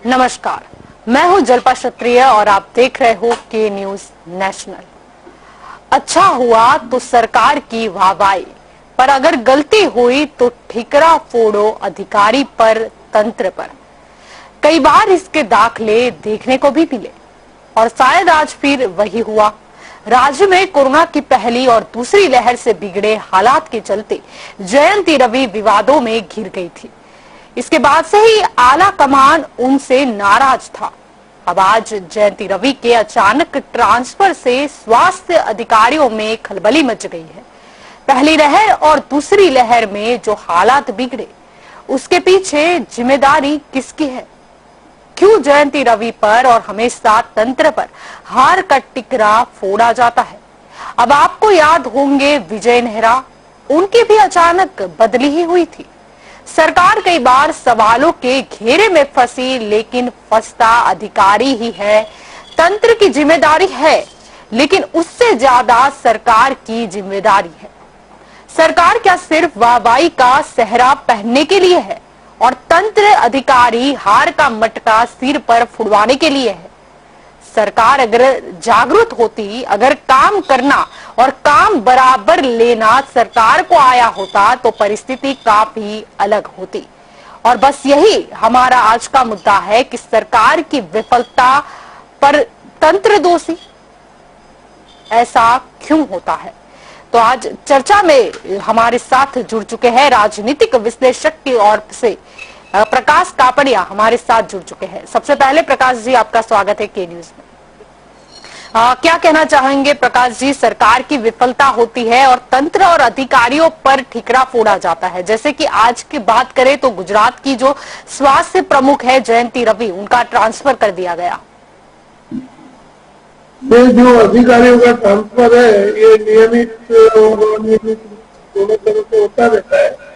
नमस्कार, मैं हूं जल्पा क्षत्रिय और आप देख रहे हो के न्यूज नेशनल। अच्छा हुआ तो सरकार की वाहवाही, पर अगर गलती हुई तो ठिकरा फोड़ो अधिकारी पर, तंत्र पर। कई बार इसके दाखले देखने को भी मिले और शायद आज फिर वही हुआ। राज्य में कोरोना की पहली और दूसरी लहर से बिगड़े हालात के चलते जयंती रवि विवादों में घिर गई थी। इसके बाद से ही आला कमान उनसे नाराज था। अब आज जयंती रवि के अचानक ट्रांसफर से स्वास्थ्य अधिकारियों में खलबली मच गई है। पहली लहर और दूसरी लहर में जो हालात बिगड़े, उसके पीछे जिम्मेदारी किसकी है? क्यों जयंती रवि पर और हमेशा तंत्र पर हार का टिकरा फोड़ा जाता है? अब आपको याद होंगे विजय नेहरा, उनकी भी अचानक बदली ही हुई थी। सरकार कई बार सवालों के घेरे में फंसी, लेकिन फंसता अधिकारी ही है। तंत्र की जिम्मेदारी है, लेकिन उससे ज्यादा सरकार की जिम्मेदारी है। सरकार क्या सिर्फ वाहवाही का सेहरा पहनने के लिए है और तंत्र अधिकारी हार का मटका सिर पर फुड़वाने के लिए है? सरकार अगर जागरूक होती, अगर काम करना और काम बराबर लेना सरकार को आया होता तो परिस्थिति काफी अलग होती। और बस यही हमारा आज का मुद्दा है कि सरकार की विफलता पर तंत्र दोषी। ऐसा क्यों होता है? तो आज चर्चा में हमारे साथ जुड़ चुके हैं राजनीतिक विश्लेषक की ओर से प्रकाश कापड़िया हमारे साथ जुड़ चुके हैं। सबसे पहले प्रकाश जी, आपका स्वागत है के न्यूज में। क्या कहना चाहेंगे प्रकाश जी? सरकार की विफलता होती है और तंत्र और अधिकारियों पर ठिकरा फोड़ा जाता है। जैसे कि आज की बात करें तो गुजरात की जो स्वास्थ्य प्रमुख है जयंती रवि, उनका ट्रांसफर कर दिया गया। ये जो अधिकारियों का ट्रांसफर है, ये नियमित और अनियमित दोनों तरह से होता रहता है।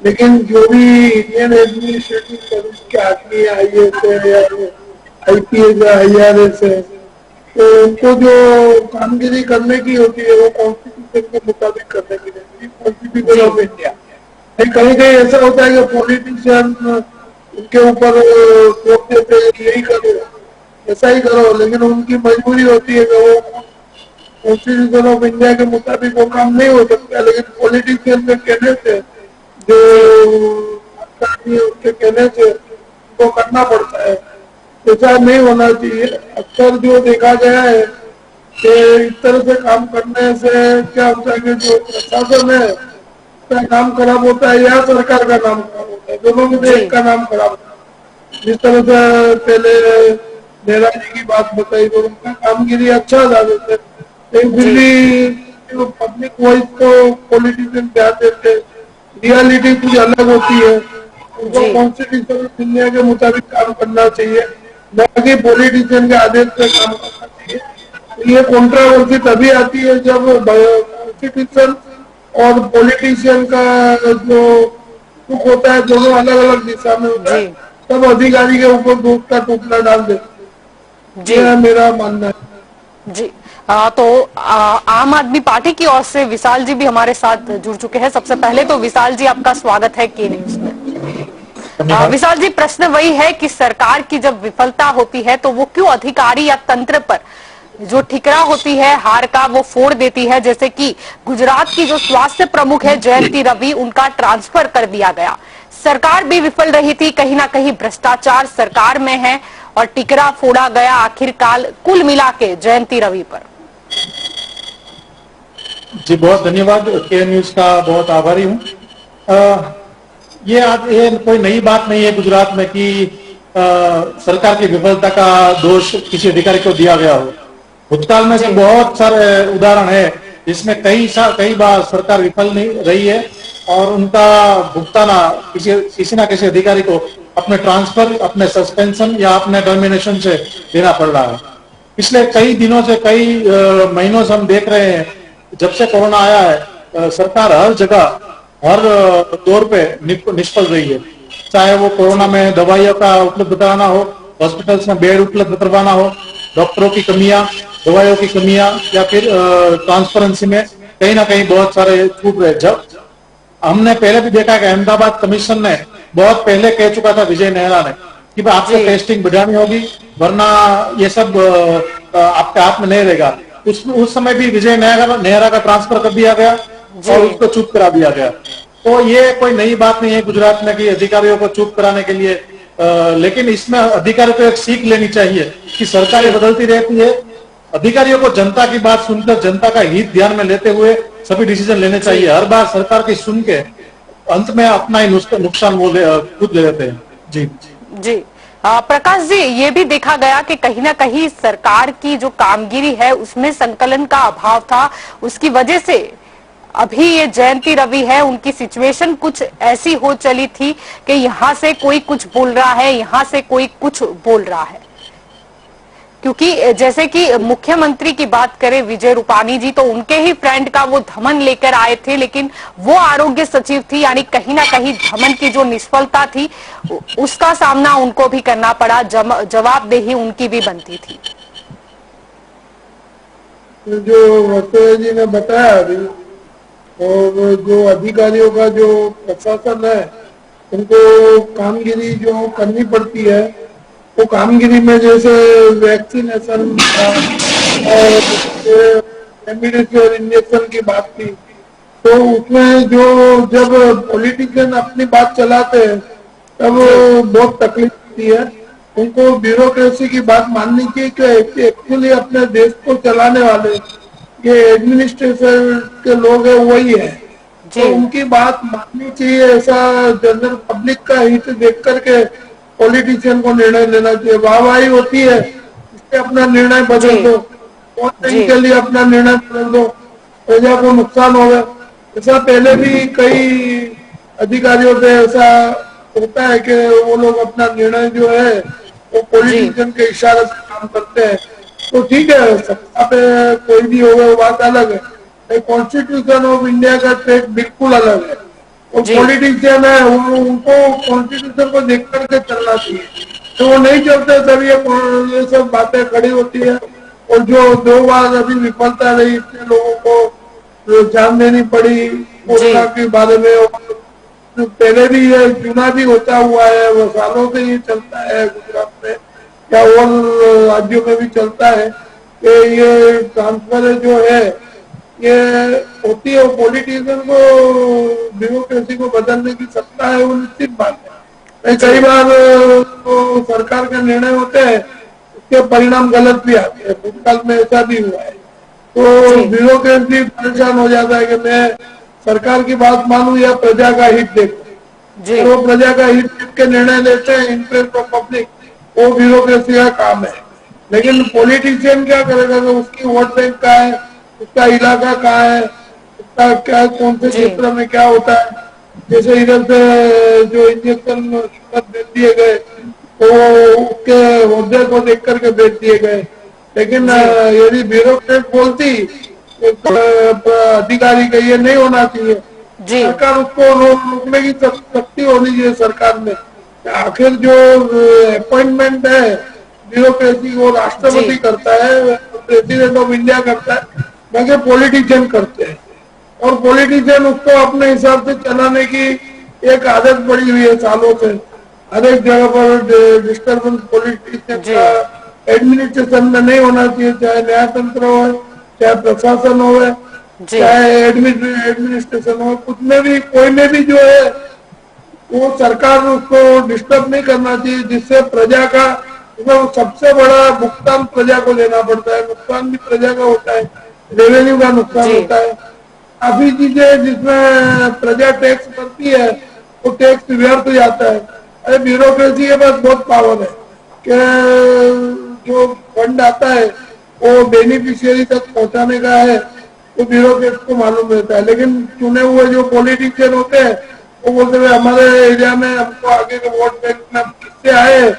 लेकिन जो भी इंडियन एडमिनिस्ट्रेटिव सर्विस के आदमी IAS है या IPS है, IRS है, तो उनको जो कामगिरी करने की होती है वो कॉन्स्टिट्यूशन के मुताबिक करने की रहती है, कॉन्स्टिट्यूशन ऑफ इंडिया। कहीं कहीं ऐसा होता है कि पॉलिटिशियन उनके ऊपर थोप देते हैं, यही करो, ऐसा ही करो, लेकिन उनकी मजबूरी होती है कि वो कॉन्स्टिट्यूशन ऑफ इंडिया के मुताबिक वो काम नहीं हो सकता। लेकिन पॉलिटिशियन के कहने से, जो उनके कहने से उनको करना पड़ता है। ऐसा नहीं होना चाहिए। अक्सर जो देखा गया है कि इस तरह से काम करने से क्या होता है कि जो प्रशासन है उसका नाम खराब होता है या सरकार का नाम खराब होता है, दोनों में से एक का नाम खराब होता है। जिस तरह से पहले नेहरा जी की बात बताई तो उनका कामगिरी अच्छा था, लेकिन फिर भी पब्लिक वॉइस को पॉलिटिशियन ध्यान देते, रियलिटी कुछ अलग होती है। उनको कॉन्स्टिट्यूशन ऑफ इंडिया के मुताबिक काम करना चाहिए, बाकी पॉलिटिशियन के आदेश पे काम करना चाहिए। ये कंट्रोवर्सी तभी आती है जब कॉन्स्टिट्यूशन और पॉलिटिशियन का जो रुख होता है दोनों अलग अलग दिशा में होता है, तब अधिकारी के ऊपर दोष का टुकड़ा डाल देते। ये मेरा मानना है जी। तो आम आदमी पार्टी की ओर से विशाल जी भी हमारे साथ जुड़ चुके हैं। सबसे पहले तो विशाल जी, आपका स्वागत है के न्यूज में। विशाल जी, प्रश्न वही है कि सरकार की जब विफलता होती है तो वो क्यों अधिकारी या तंत्र पर जो ठिकरा होती है हार का, वो फोड़ देती है? जैसे कि गुजरात की जो स्वास्थ्य प्रमुख है जयंती रवि, उनका ट्रांसफर कर दिया गया। सरकार भी विफल रही थी, कहीं ना कहीं भ्रष्टाचार सरकार में है और टिकरा फोड़ा गया आखिरकार कुल मिला के जयंती रवि पर। जी बहुत धन्यवाद, के न्यूज का बहुत आभारी हूँ। ये कोई नई बात नहीं है गुजरात में कि सरकार की विफलता का दोष किसी अधिकारी को दिया गया हो। भूतकाल में से बहुत सारे उदाहरण है जिसमें कई बार सरकार विफल नहीं रही है और उनका भुगताना किसी ना किसी अधिकारी को अपने ट्रांसफर, अपने सस्पेंशन या अपने टर्मिनेशन से देना पड़ रहा है। पिछले कई दिनों से, कई महीनों से हम देख रहे हैं, जब से कोरोना आया है सरकार हर जगह, हर दौर पे निष्फल रही है। चाहे वो कोरोना में दवाइयों का उपलब्ध कराना हो, हॉस्पिटल्स में बेड उपलब्ध करवाना हो, डॉक्टरों की कमियां, दवाइयों की कमियां, या फिर ट्रांसपेरेंसी में कहीं ना कहीं बहुत सारे छूट रहे। जब हमने पहले भी देखा कि अहमदाबाद कमीशन ने बहुत पहले कह चुका था विजय नेहरा ने कि भाई आपको जी। टेस्टिंग बढ़ानी होगी, वरना ये सब आपके हाथ में नहीं रहेगा। उस समय भी विजय नेहरा का ट्रांसफर कर दिया गया जी। और उसको चुप करा दिया गया। तो ये कोई नई बात नहीं है गुजरात में कि अधिकारियों को चुप कराने के लिए, लेकिन इसमें अधिकारियों को एक सीख लेनी चाहिए कि सरकारें बदलती रहती है, अधिकारियों को जनता की बात सुनकर जनता का हित ध्यान में लेते हुए सभी डिसीजन लेने चाहिए। हर बार सरकार की सुन के अंत में अपना ही नुकसान वो खुद ले लेते हैं। जी जी। प्रकाश जी, ये भी देखा गया कि कहीं ना कहीं सरकार की जो कामगिरी है उसमें संकलन का अभाव था, उसकी वजह से अभी ये जयंती रवि है, उनकी सिचुएशन कुछ ऐसी हो चली थी कि यहाँ से कोई कुछ बोल रहा है, यहाँ से कोई कुछ बोल रहा है। क्योंकि जैसे कि मुख्यमंत्री की बात करें विजय रूपानी जी, तो उनके ही फ्रेंड का वो धमन लेकर आए थे, लेकिन वो आरोग्य सचिव थी, यानी कहीं ना कहीं धमन की जो निष्फलता थी उसका सामना उनको भी करना पड़ा, जवाबदेही उनकी भी बनती थी। जो वसुए जी ने बताया अभी, और जो अधिकारियों का जो प्रशासन है उनको कामगिरी जो करनी पड़ती है, वो कामगिरी में जैसे वैक्सीनेशन और रेमडेसिविर इंजेक्शन की बात थी, तो उसमें जो जब पॉलिटिशियन अपनी बात चलाते हैं तब बहुत तकलीफ होती है। उनको ब्यूरोक्रेसी की बात माननी चाहिए कि एक्चुअली अपने देश को चलाने वाले ये एडमिनिस्ट्रेशन के लोग हैं, वही है, तो उनकी बात माननी चाहिए। ऐसा जनरल पब्लिक का हित देख करके पॉलिटिशियन को निर्णय लेना चाहिए। वाहवाही होती है इससे अपना निर्णय बदल दो, वोट बैंक के लिए अपना निर्णय बदल दो, प्रजा को नुकसान होगा। ऐसा पहले भी कई अधिकारियों से ऐसा होता है कि वो लोग अपना निर्णय जो है वो पॉलिटिशियन के इशारे से काम करते हैं। तो ठीक है, सत्ता पे कोई भी हो गया वो बात अलग है, कॉन्स्टिट्यूशन ऑफ इंडिया का ट्रैक बिल्कुल अलग है। और पॉलिटिशियन है वो, उनको कॉन्स्टिट्यूशन को देख करके चलना चाहिए, तो वो नहीं चलते तब ये सब बातें खड़ी होती है। और जो 2 बार अभी विफलता रही, इतने लोगों को जान देनी पड़ी कोरोना के बारे में, तो पहले भी ये चुनाव भी होता हुआ है, वो सालों से ये चलता है गुजरात में या और राज्यों में भी चलता है कि ये ट्रांसफर जो है ये होती है। पॉलिटिशियन को ब्यूरोक्रेसी को बदलने की सत्ता है, वो निश्चित बात है। कई बार तो सरकार के निर्णय होते हैं, उसके परिणाम गलत भी आते हैं, भूतकाल में ऐसा भी हुआ है। तो ब्यूरोक्रेसी परेशान हो जाता है कि मैं सरकार की बात मानूं या प्रजा का हित देखूं। तो वो प्रजा का हित देख के निर्णय लेते हैं, इंटरेस्ट ऑफ पब्लिक, वो ब्यूरोक्रेसी का काम है। लेकिन पॉलिटिशियन क्या करेगा कि उसकी वोट बैंक का है, उसका इलाका कहाँ है, उसका क्या कौन से क्षेत्र में क्या होता है। जैसे इधर से जो इंजेक्शन भेज दिए गए तो उसके होद्दे को देख करके भेज दिए गए, लेकिन यदि ब्यूरोक्रेट बोलती अधिकारी का ये नहीं होना चाहिए, सरकार उसको रोकने की शक्ति होनी चाहिए सरकार में। आखिर जो अपॉइंटमेंट है ब्यूरोक्रेसी वो राष्ट्रपति करता है, प्रेसिडेंट ऑफ इंडिया करता है, बाकी पॉलिटिशियन करते हैं। और पॉलिटिशियन उसको अपने हिसाब से चलाने की एक आदत पड़ी हुई है सालों से। हर एक जगह पर डिस्टर्बेंस पॉलिटिशियन का एडमिनिस्ट्रेशन में नहीं होना चाहिए, चाहे न्यायतंत्र हो, चाहे प्रशासन हो, चाहे एडमिनिस्ट्रेशन हो, कुछ में भी कोई में भी जो है वो सरकार उसको डिस्टर्ब नहीं करना चाहिए, जिससे प्रजा का सबसे बड़ा भुगतान प्रजा को लेना पड़ता है। नुकसान भी प्रजा का होता है, रेवेन्यू का नुकसान होता है, काफी चीजें जिसमें प्रजा टैक्स भरती है वो टैक्स व्यर्थ जाता है। अरे ब्यूरोक्रेसी के पास बहुत पावर है कि जो फंड आता है वो बेनिफिशियरी तक पहुंचाने का है, तो ब्यूरोक्रेट को मालूम रहता है। लेकिन चुने हुए जो पॉलिटिशियन होते हैं वो बोलते हैं हमारे एरिया में हमको आगे के वोट बैंक में किससे आए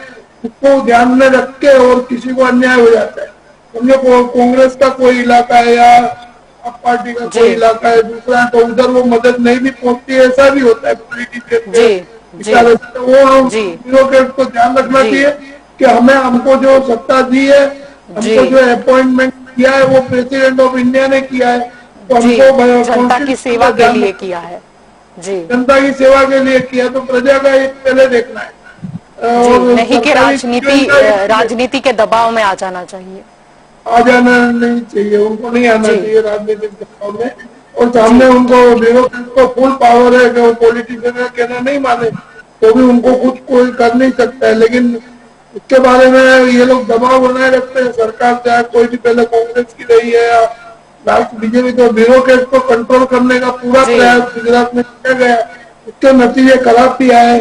उसको ध्यान में रख के, और किसी को अन्याय हो जाता है। समझो कांग्रेस का कोई इलाका है या आप पार्टी का कोई इलाका है दूसरा, तो उधर वो मदद नहीं भी पहुंचती है, ऐसा भी होता है पॉलिटिशियन के। वो ब्यूरोक्रेट को ध्यान रखना चाहिए कि हमें हमको जो सत्ता दी है, हमको जो अपॉइंटमेंट किया है वो प्रेसिडेंट ऑफ इंडिया ने किया है, तो हमको जनता की सेवा के लिए किया है। जनता की सेवा के लिए किया, तो प्रजा का एक पहले देखना है। जी, नहीं कि सरकारी राजनीति के दबाव में आ जाना चाहिए। आ जाना नहीं चाहिए, उनको नहीं आना जी। चाहिए राजनीतिक दबाव में। और सामने उनको ब्यूरोक्रेट को फुल पावर है कि वो पॉलिटिशियन का कहना नहीं माने तो भी उनको कुछ कोई कर नहीं सकता है। लेकिन इसके बारे में ये लोग दबाव बनाए रखते हैं, सरकार चाहे कोई भी, पहले कांग्रेस की रही है या लास्ट बीजेपी, तो ब्यूरोक्रेट को कंट्रोल करने का पूरा जी। प्रयास गुजरात में किया गया। उसके नतीजे खराब भी आए,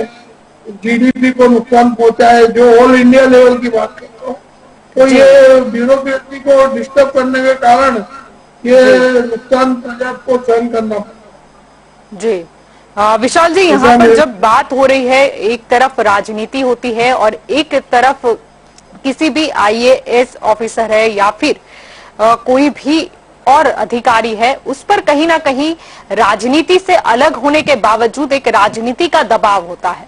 जीडीपी को नुकसान पहुंचा है, जो ऑल इंडिया लेवल की बात करता हूँ। तो जी। ये ब्यूरोक्रेसी को डिस्टर्ब करने के कारण ये नुकसान प्रजा को सहन करना पड़ा। जी। विशाल जी, यहाँ ऐसा पर नहीं- जब बात हो रही है, एक तरफ राजनीति होती है और एक तरफ किसी भी आईएएस ऑफिसर है या फिर कोई भी और अधिकारी है, उस पर कहीं ना कहीं राजनीति से अलग होने के बावजूद एक राजनीति का दबाव होता है।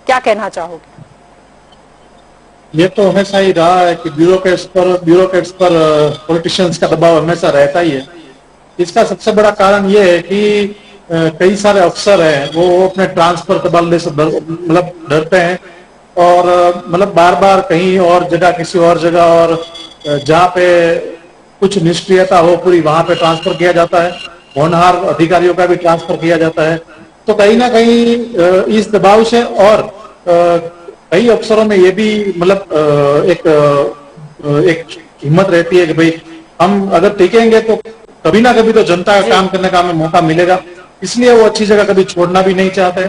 क्या कहना चाहोगे? ये तो हमेशा ही रहा है कि ब्यूरोक्रेट्स पर पॉलिटिशियंस का दबाव हमेशा रहता ही है। इसका सबसे बड़ा कारण ये है कि कई सारे अफसर हैं वो अपने ट्रांसफर तबादले से मतलब डरते हैं और मतलब बार बार कहीं और जगह, किसी और जगह, और जहाँ पे कुछ निष्क्रियता हो पूरी, वहां पे ट्रांसफर किया जाता है। होनहार अधिकारियों का भी ट्रांसफर किया जाता है। तो कहीं ना कहीं इस दबाव से और कई अफसरों में ये भी मतलब एक हिम्मत रहती है कि भाई हम अगर टिकेंगे तो कभी ना कभी तो जनता का काम करने का हमें मौका मिलेगा, इसलिए वो अच्छी जगह कभी छोड़ना भी नहीं चाहते।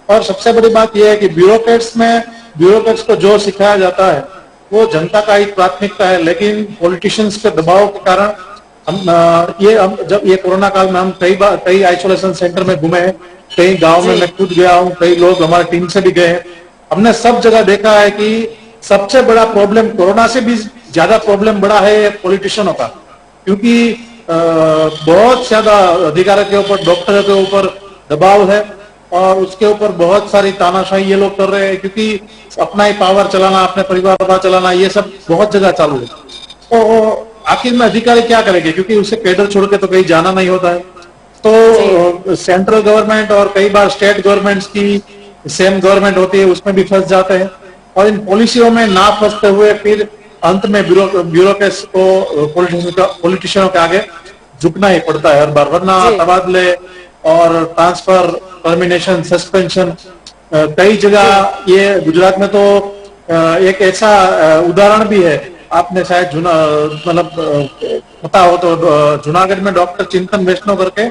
और सबसे बड़ी बात यह है कि ब्यूरोक्रेट्स को जो सिखाया जाता है वो जनता का एक प्राथमिकता है, लेकिन पॉलिटिशियंस के दबाव के कारण हम जब ये कोरोना काल में हम कई आइसोलेशन सेंटर में घूमे हैं, कई गांव में मैं खुद गया हूँ, कई लोग हमारी टीम से भी गए हैं। हमने सब जगह देखा है कि सबसे बड़ा प्रॉब्लम, कोरोना से भी ज्यादा प्रॉब्लम बड़ा है पॉलिटिशियनों का, क्योंकि बहुत ज्यादा अधिकारियों के ऊपर, डॉक्टरों के ऊपर दबाव है और उसके ऊपर बहुत सारी तानाशाही ये लोग कर रहे हैं, क्योंकि अपना ही पावर चलाना, अपने परिवार का चलाना, ये सब बहुत जगह चालू है। तो आखिर में अधिकारी क्या करेंगे, क्योंकि उसे कैडर छोड़ के तो कहीं जाना नहीं होता है। तो सेंट्रल गवर्नमेंट और कई बार स्टेट गवर्नमेंट्स की सेम गवर्नमेंट होती है, उसमें भी फंस जाते हैं और इन पॉलिसियों में ना फंसते हुए फिर अंत में ब्यूरोक्रेट्स को पॉलिटिशियनों के आगे झुकना ही पड़ता है हर बार, वरना तबादले और ट्रांसफर, टर्मिनेशन, सस्पेंशन कई जगह, ये गुजरात में तो एक ऐसा उदाहरण भी है, आपने शायद मतलब पता हो तो, जूनागढ़ में डॉक्टर चिंतन वैष्णव करके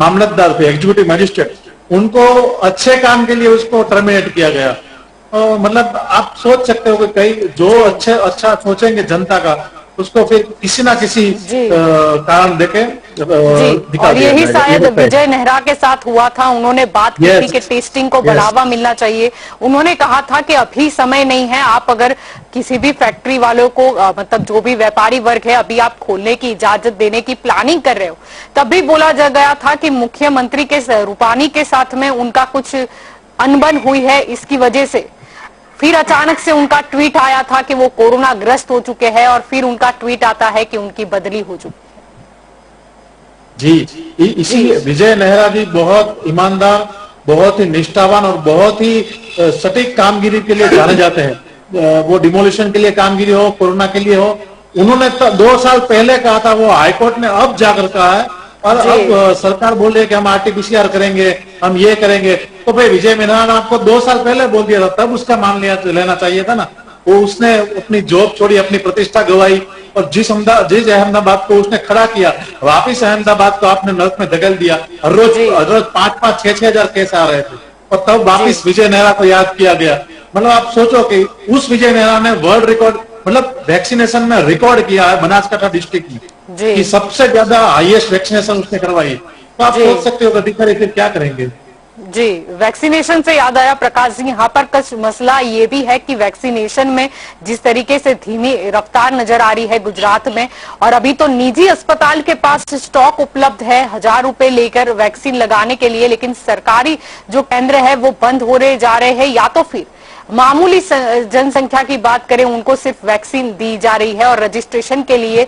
मामलतदार थे, एग्जीक्यूटिव मजिस्ट्रेट, उनको अच्छे काम के लिए उसको टर्मिनेट किया गया। मतलब आप सोच सकते हो कि कई जो अच्छा सोचेंगे जनता का, उसको फिर किसी ना किसी कारण देके दिखा और यही दिया शायद विजय नेहरा के साथ हुआ था। उन्होंने बात की थी कि टेस्टिंग को बढ़ावा मिलना चाहिए। उन्होंने कहा था कि अभी समय नहीं है, आप अगर किसी भी फैक्ट्री वालों को मतलब जो भी व्यापारी वर्ग है, अभी आप खोलने की इजाजत देने की प्लानिंग कर रहे हो। तब भी बोला गया था कि मुख्यमंत्री के रूपानी के साथ में उनका कुछ अनबन हुई है, इसकी वजह से फिर अचानक से उनका ट्वीट आया था कि वो कोरोना ग्रस्त हो चुके हैं और फिर उनका ट्वीट आता है कि उनकी बदली हो चुकी है। जी, इसीलिए विजय नेहरा जी बहुत ईमानदार, बहुत ही निष्ठावान और बहुत ही सटीक कामगिरी के लिए जाने जाते हैं। वो डिमोलिशन के लिए कामगिरी हो, कोरोना के लिए हो, उन्होंने 2 साल पहले कहा था, वो हाईकोर्ट ने अब जाकर कहा है और अब सरकार बोल रही है कि हम आरटीपीसीआर करेंगे, हम ये करेंगे। तो भाई विजय नेहरा ने आपको 2 साल पहले बोल दिया था, तब उसका मान लेना चाहिए था ना। वो उसने अपनी जॉब छोड़ी, अपनी प्रतिष्ठा गवाई और जिस अहमदाबाद को उसने खड़ा किया, वापिस अहमदाबाद को आपने नर्क में धकेल दिया। हर रोज 5-5, 6-6 हजार केस आ रहे थे और तब वापिस विजय नेहरा को याद किया गया। मतलब आप सोचो कि उस विजय नेहरा ने वर्ल्ड रिकॉर्ड, मतलब वैक्सीनेशन में रिकॉर्ड किया है बनासकांठा डिस्ट्रिक्ट में, कि सबसे ज्यादा हाईएस्ट वैक्सीनेशन उसने करवाई। तो आप सोच सकते हो अधिकारी फिर क्या करेंगे। जी, वैक्सीनेशन से याद आया प्रकाश जी, यहाँ पर कुछ मसला ये भी है कि वैक्सीनेशन में जिस तरीके से धीमी रफ्तार नजर आ रही है गुजरात में, और अभी तो निजी अस्पताल के पास स्टॉक उपलब्ध है 1000 रुपए लेकर वैक्सीन लगाने के लिए, लेकिन सरकारी जो केंद्र है वो बंद हो रहे जा रहे हैं, या तो फिर मामूली जनसंख्या की बात करें उनको सिर्फ वैक्सीन दी जा रही है और रजिस्ट्रेशन के लिए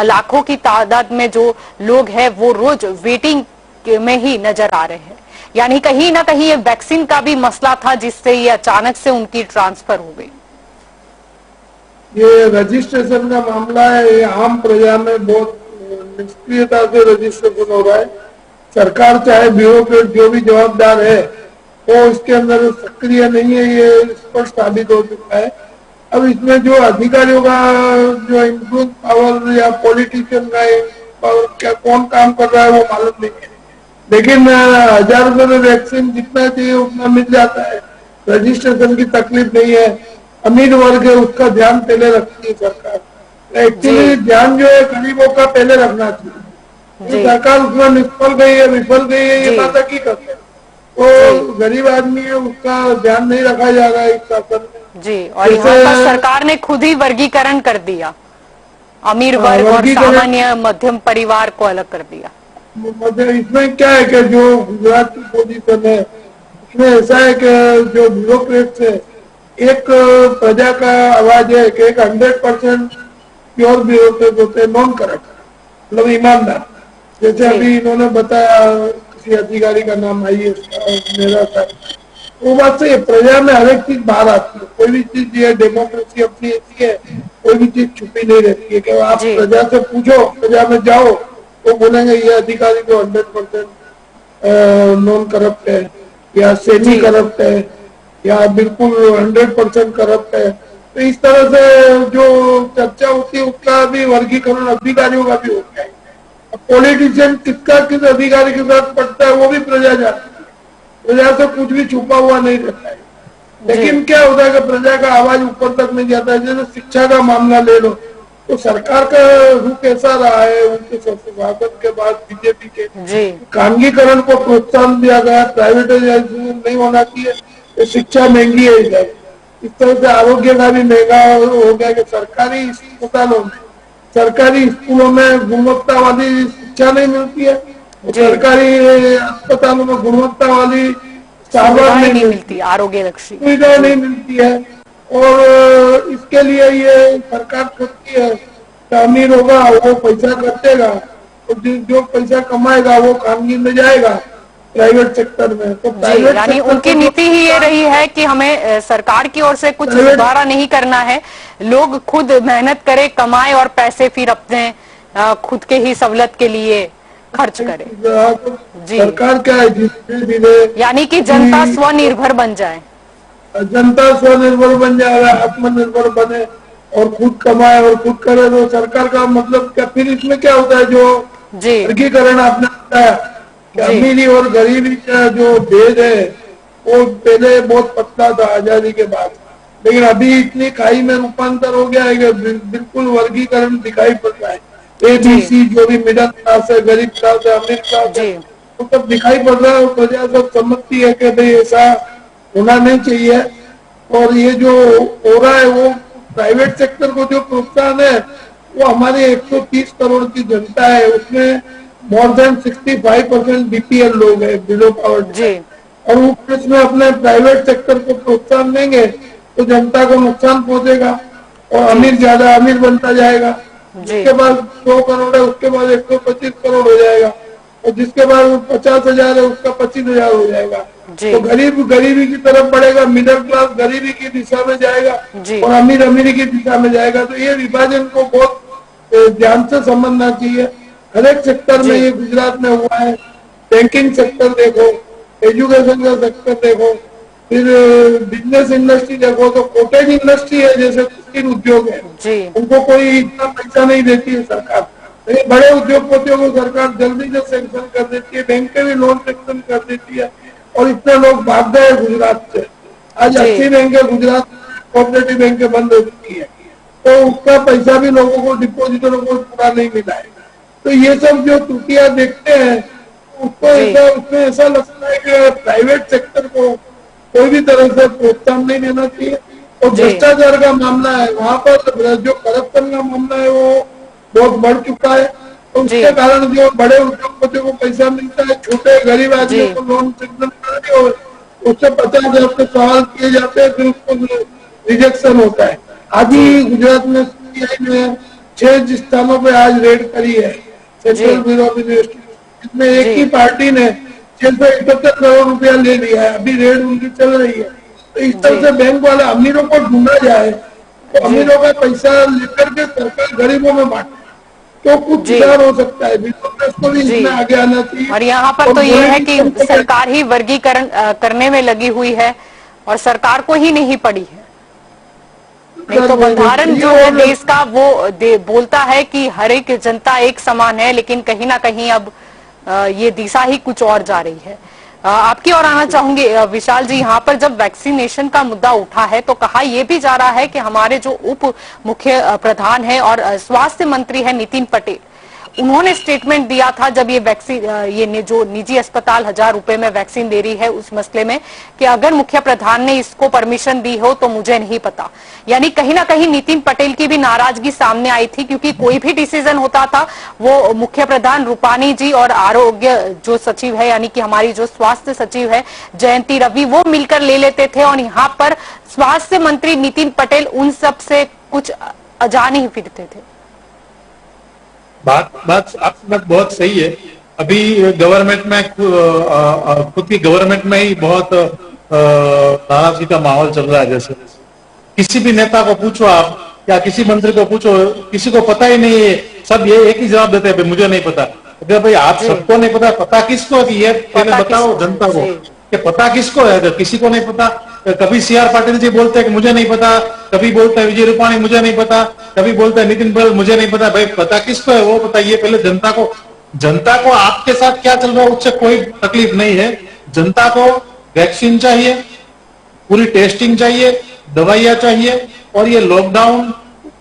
लाखों की तादाद में जो लोग हैं वो रोज वेटिंग में ही नजर आ रहे हैं। यानी कहीं ना कहीं ये वैक्सीन का भी मसला था जिससे ये अचानक से उनकी ट्रांसफर हो गई। ये रजिस्ट्रेशन का मामला है, ये आम प्रजा में बहुत निष्क्रियता से रजिस्ट्रेशन हो रहा है। सरकार चाहे ब्यूरोक्रेट जो भी जवाबदार है वो इसके अंदर सक्रिय नहीं है, ये स्पष्ट साबित हो चुका है। अब इसमें जो अधिकारियों का जो इन्फ्लुएंस पावर या पॉलिटिशियन का पावर क्या कौन काम कर रहा है वो मालूम नहीं है, लेकिन 1000 रुपए में वैक्सीन जितना चाहिए उतना मिल जाता है, रजिस्ट्रेशन की तकलीफ नहीं है। अमीर वर्ग है उसका ध्यान पहले रखती है सरकार। एक्चुअली ध्यान जो है गरीबों का पहले रखना चाहिए। सरकार उसमें निष्फल गई है, विफल गई है, ये बात हकीकत है। तो गरीब आदमी है उसका ध्यान नहीं रखा जा रहा है इस शासन में। जी, और यहाँ पर सरकार ने खुद ही वर्गीकरण कर दिया, अमीर वर्ग और सामान्य मध्यम परिवार को अलग कर दिया। इसमें क्या है कि जो गुजरात की पोजीशन है इसमें ऐसा है कि जो ब्यूरोक्रेट्स है, एक प्रजा का आवाज है कि एक 100% प्योर ब्यूरोक्रेट होते हैं, नॉन करप्ट मतलब ईमानदार। जैसे अभी इन्होंने बताया किसी अधिकारी का नाम IAS मेरा था, वो बात से प्रजा में हर एक चीज बाहर आती है। कोई भी चीज ये डेमोक्रेसी अपनी ऐसी है, कोई भी चीज छुपी नहीं रहती है कि आप प्रजा से पूछो, प्रजा में जाओ तो बोलेंगे ये अधिकारी जो 100% नॉन करप्ट है या सेमी करप्ट है या बिल्कुल 100% करप्ट है। तो इस तरह से जो चर्चा होती है उसका भी वर्गीकरण अधिकारियों का भी होता है। पॉलिटिशियन किसका किस अधिकारी के साथ पड़ता है वो भी प्रजा जानती है, प्रजा से कुछ भी छुपा हुआ नहीं रहता है। लेकिन क्या होता है कि प्रजा का आवाज ऊपर तक नहीं जाता है। जैसे शिक्षा का मामला ले लो तो सरकार का रुख कैसा रहा है, उनके शासन के बाद बीजेपी के खानगीकरण को प्रोत्साहन दिया गया, प्राइवेटाइजेशन नहीं होना चाहिए, तो शिक्षा महंगी है इधर। इस तरह से आरोग्य का भी महंगा हो गया कि सरकारी अस्पतालों में, सरकारी स्कूलों में गुणवत्ता वाली शिक्षा नहीं मिलती है, सरकारी अस्पतालों में गुणवत्ता वाली सारवार नहीं मिलती, आरोग्य लक्षी सुविधा नहीं मिलती है। और इसके लिए ये सरकार सोचती है कि अमीर होगा वो पैसा खर्चेगा और जो पैसा कमाएगा वो खानगी में जाएगा प्राइवेट सेक्टर में। तो प्राइवेट यानी उनकी नीति ही ये रही है कि हमें सरकार की ओर से कुछ सुधारा नहीं करना है, लोग खुद मेहनत करे, कमाए और पैसे फिर अपने खुद के ही सहूलत के लिए खर्च करे। सरकार क्या है धीरे धीरे, यानी कि जनता स्वनिर्भर बन जाए, जनता स्वनिर्भर बन जाए, आत्मनिर्भर बने और खुद कमाए और खुद करे। तो सरकार का मतलब क्या, फिर इसमें क्या होता है जो वर्गीकरण आपने बताया कि अमीरी और गरीबी का जो भेद है वो पहले बहुत पतला था आजादी के बाद, लेकिन अभी इतनी खाई में रूपांतर हो गया है कि बिल्कुल वर्गीकरण दिखाई पड़ रहा है। ABC जो भी मिडिल क्लास है, गरीब क्लास है, अमीर क्लास है, वो सब दिखाई पड़ रहा है और प्रजा सब समझती है कि भाई ऐसा होना नहीं चाहिए। और ये जो हो रहा है वो प्राइवेट सेक्टर को जो प्रोत्साहन है वो हमारे 130 करोड़ की जनता है, उसमें मोर देन 65% BPL लोग है, बिलो पॉवर्टी, और वो इसमें अपने प्राइवेट सेक्टर को प्रोत्साहन देंगे तो जनता को नुकसान पहुंचेगा और अमीर ज्यादा अमीर बनता जाएगा। जिसके पास 100 करोड़ है उसके बाद 125 करोड़ हो जाएगा और जिसके पास 50,000 है उसका 25,000 हो जाएगा। तो गरीब गरीबी की तरफ बढ़ेगा, मिडिल क्लास गरीबी की दिशा में जाएगा और अमीर अमीरी की दिशा में जाएगा। तो ये विभाजन को बहुत ध्यान से समझना चाहिए। हर एक सेक्टर में ये गुजरात में हुआ है। बैंकिंग सेक्टर देखो, एजुकेशन का सेक्टर देखो, फिर बिजनेस इंडस्ट्री देखो, तो कॉटेज इंडस्ट्री है जैसे कुटीर उद्योग है, उनको कोई इतना पैसा नहीं देती है सरकार। तो बड़े उद्योगपतियों को सरकार जल्दी से सैंक्शन कर देती है, बैंक के भी लोन सैंक्शन कर देती है और इतने लोग भाग गए गुजरात से। आज 80 बैंकें गुजरात कोऑपरेटिव बैंकें बंद हो चुकी है, तो उसका पैसा भी लोगों को, डिपोजिटरों को पूरा नहीं मिला है। तो ये सब जो त्रुटियां देखते हैं उसको उसमें ऐसा लगता है कि प्राइवेट सेक्टर को कोई भी तरह से प्रोत्साहन नहीं देना चाहिए। और भ्रष्टाचार का मामला है, वहाँ पर जो करप्शन का मामला है वो बहुत बढ़ चुका है। तो उसके कारण जो बड़े उद्योगपतियों को पैसा मिलता है, छोटे गरीब आदमी को लोन सेक्शन करके उससे 50,000 के सवाल किए जाते हैं, फिर उसको रिजेक्शन होता है। अभी गुजरात में CBI ने 6 स्थानों पे आज रेड करी है, सेंट्रल ब्यूरो ऑफ इन्वेस्टिगेशन, जिसमें एक ही पार्टी ने 671 करोड़ रुपया ले लिया है, अभी रेड उनकी चल रही है। तो इस तरह से बैंक वाले अमीरों को ढूंढा जाए, तो अमीरों का पैसा लेकर के सरकार गरीबों में बांटे तो कुछ सुधार हो सकता है। बिजनेस को भी इसमें आगे आना चाहिए। और यहाँ पर तो ये है कि सरकार ही वर्गीकरण करने में लगी हुई है और सरकार को ही नहीं पड़ी है। नहीं तो बंधारण जो है देश का वो बोलता है कि हर एक जनता एक समान है, लेकिन कहीं ना कहीं अब ये दिशा ही कुछ और जा रही है। आपकी ओर आना चाहूंगी विशाल जी। यहाँ पर जब वैक्सीनेशन का मुद्दा उठा है तो कहा यह भी जा रहा है कि हमारे जो उप मुख्य प्रधान है और स्वास्थ्य मंत्री है नितिन पटेल, उन्होंने स्टेटमेंट दिया था जब ये वैक्सीन जो निजी अस्पताल 1000 रुपए में वैक्सीन दे रही है उस मसले में, कि अगर मुख्य प्रधान ने इसको परमिशन दी हो तो मुझे नहीं पता। यानी कहीं ना कहीं नितिन पटेल की भी नाराजगी सामने आई थी, क्योंकि कोई भी डिसीजन होता था वो मुख्य प्रधान रूपानी जी और आरोग्य जो सचिव है यानी कि हमारी जो स्वास्थ्य सचिव है जयंती रवि, वो मिलकर ले लेते थे। और यहाँ पर स्वास्थ्य मंत्री नितिन पटेल उन सब से कुछ अजान ही फिरते थे। बात आपकी बात बहुत सही है। अभी गवर्नमेंट में खुद की गवर्नमेंट में ही बहुत नाराजगी का माहौल चल रहा है। जैसे किसी भी नेता को पूछो आप या किसी मंत्री को पूछो, किसी को पता ही नहीं है। सब ये एक ही जवाब देते हैं, मुझे नहीं पता। अगर भाई आप सबको नहीं पता, पता किसको है? ये पहले बताओ जनता को कि पता किसको है। अगर किसी को नहीं पता, कभी सीआर पाटिल जी बोलते हैं कि मुझे नहीं पता, कभी बोलते हैं विजय रूपाणी मुझे नहीं पता, कभी बोलते हैं नितिन पटेल मुझे नहीं पता। भाई पता किसको है वो बताइए पहले जनता को। जनता को आपके साथ क्या चल रहा है उससे कोई तकलीफ नहीं है। जनता को वैक्सीन चाहिए, पूरी टेस्टिंग चाहिए, दवाइयां चाहिए, और ये लॉकडाउन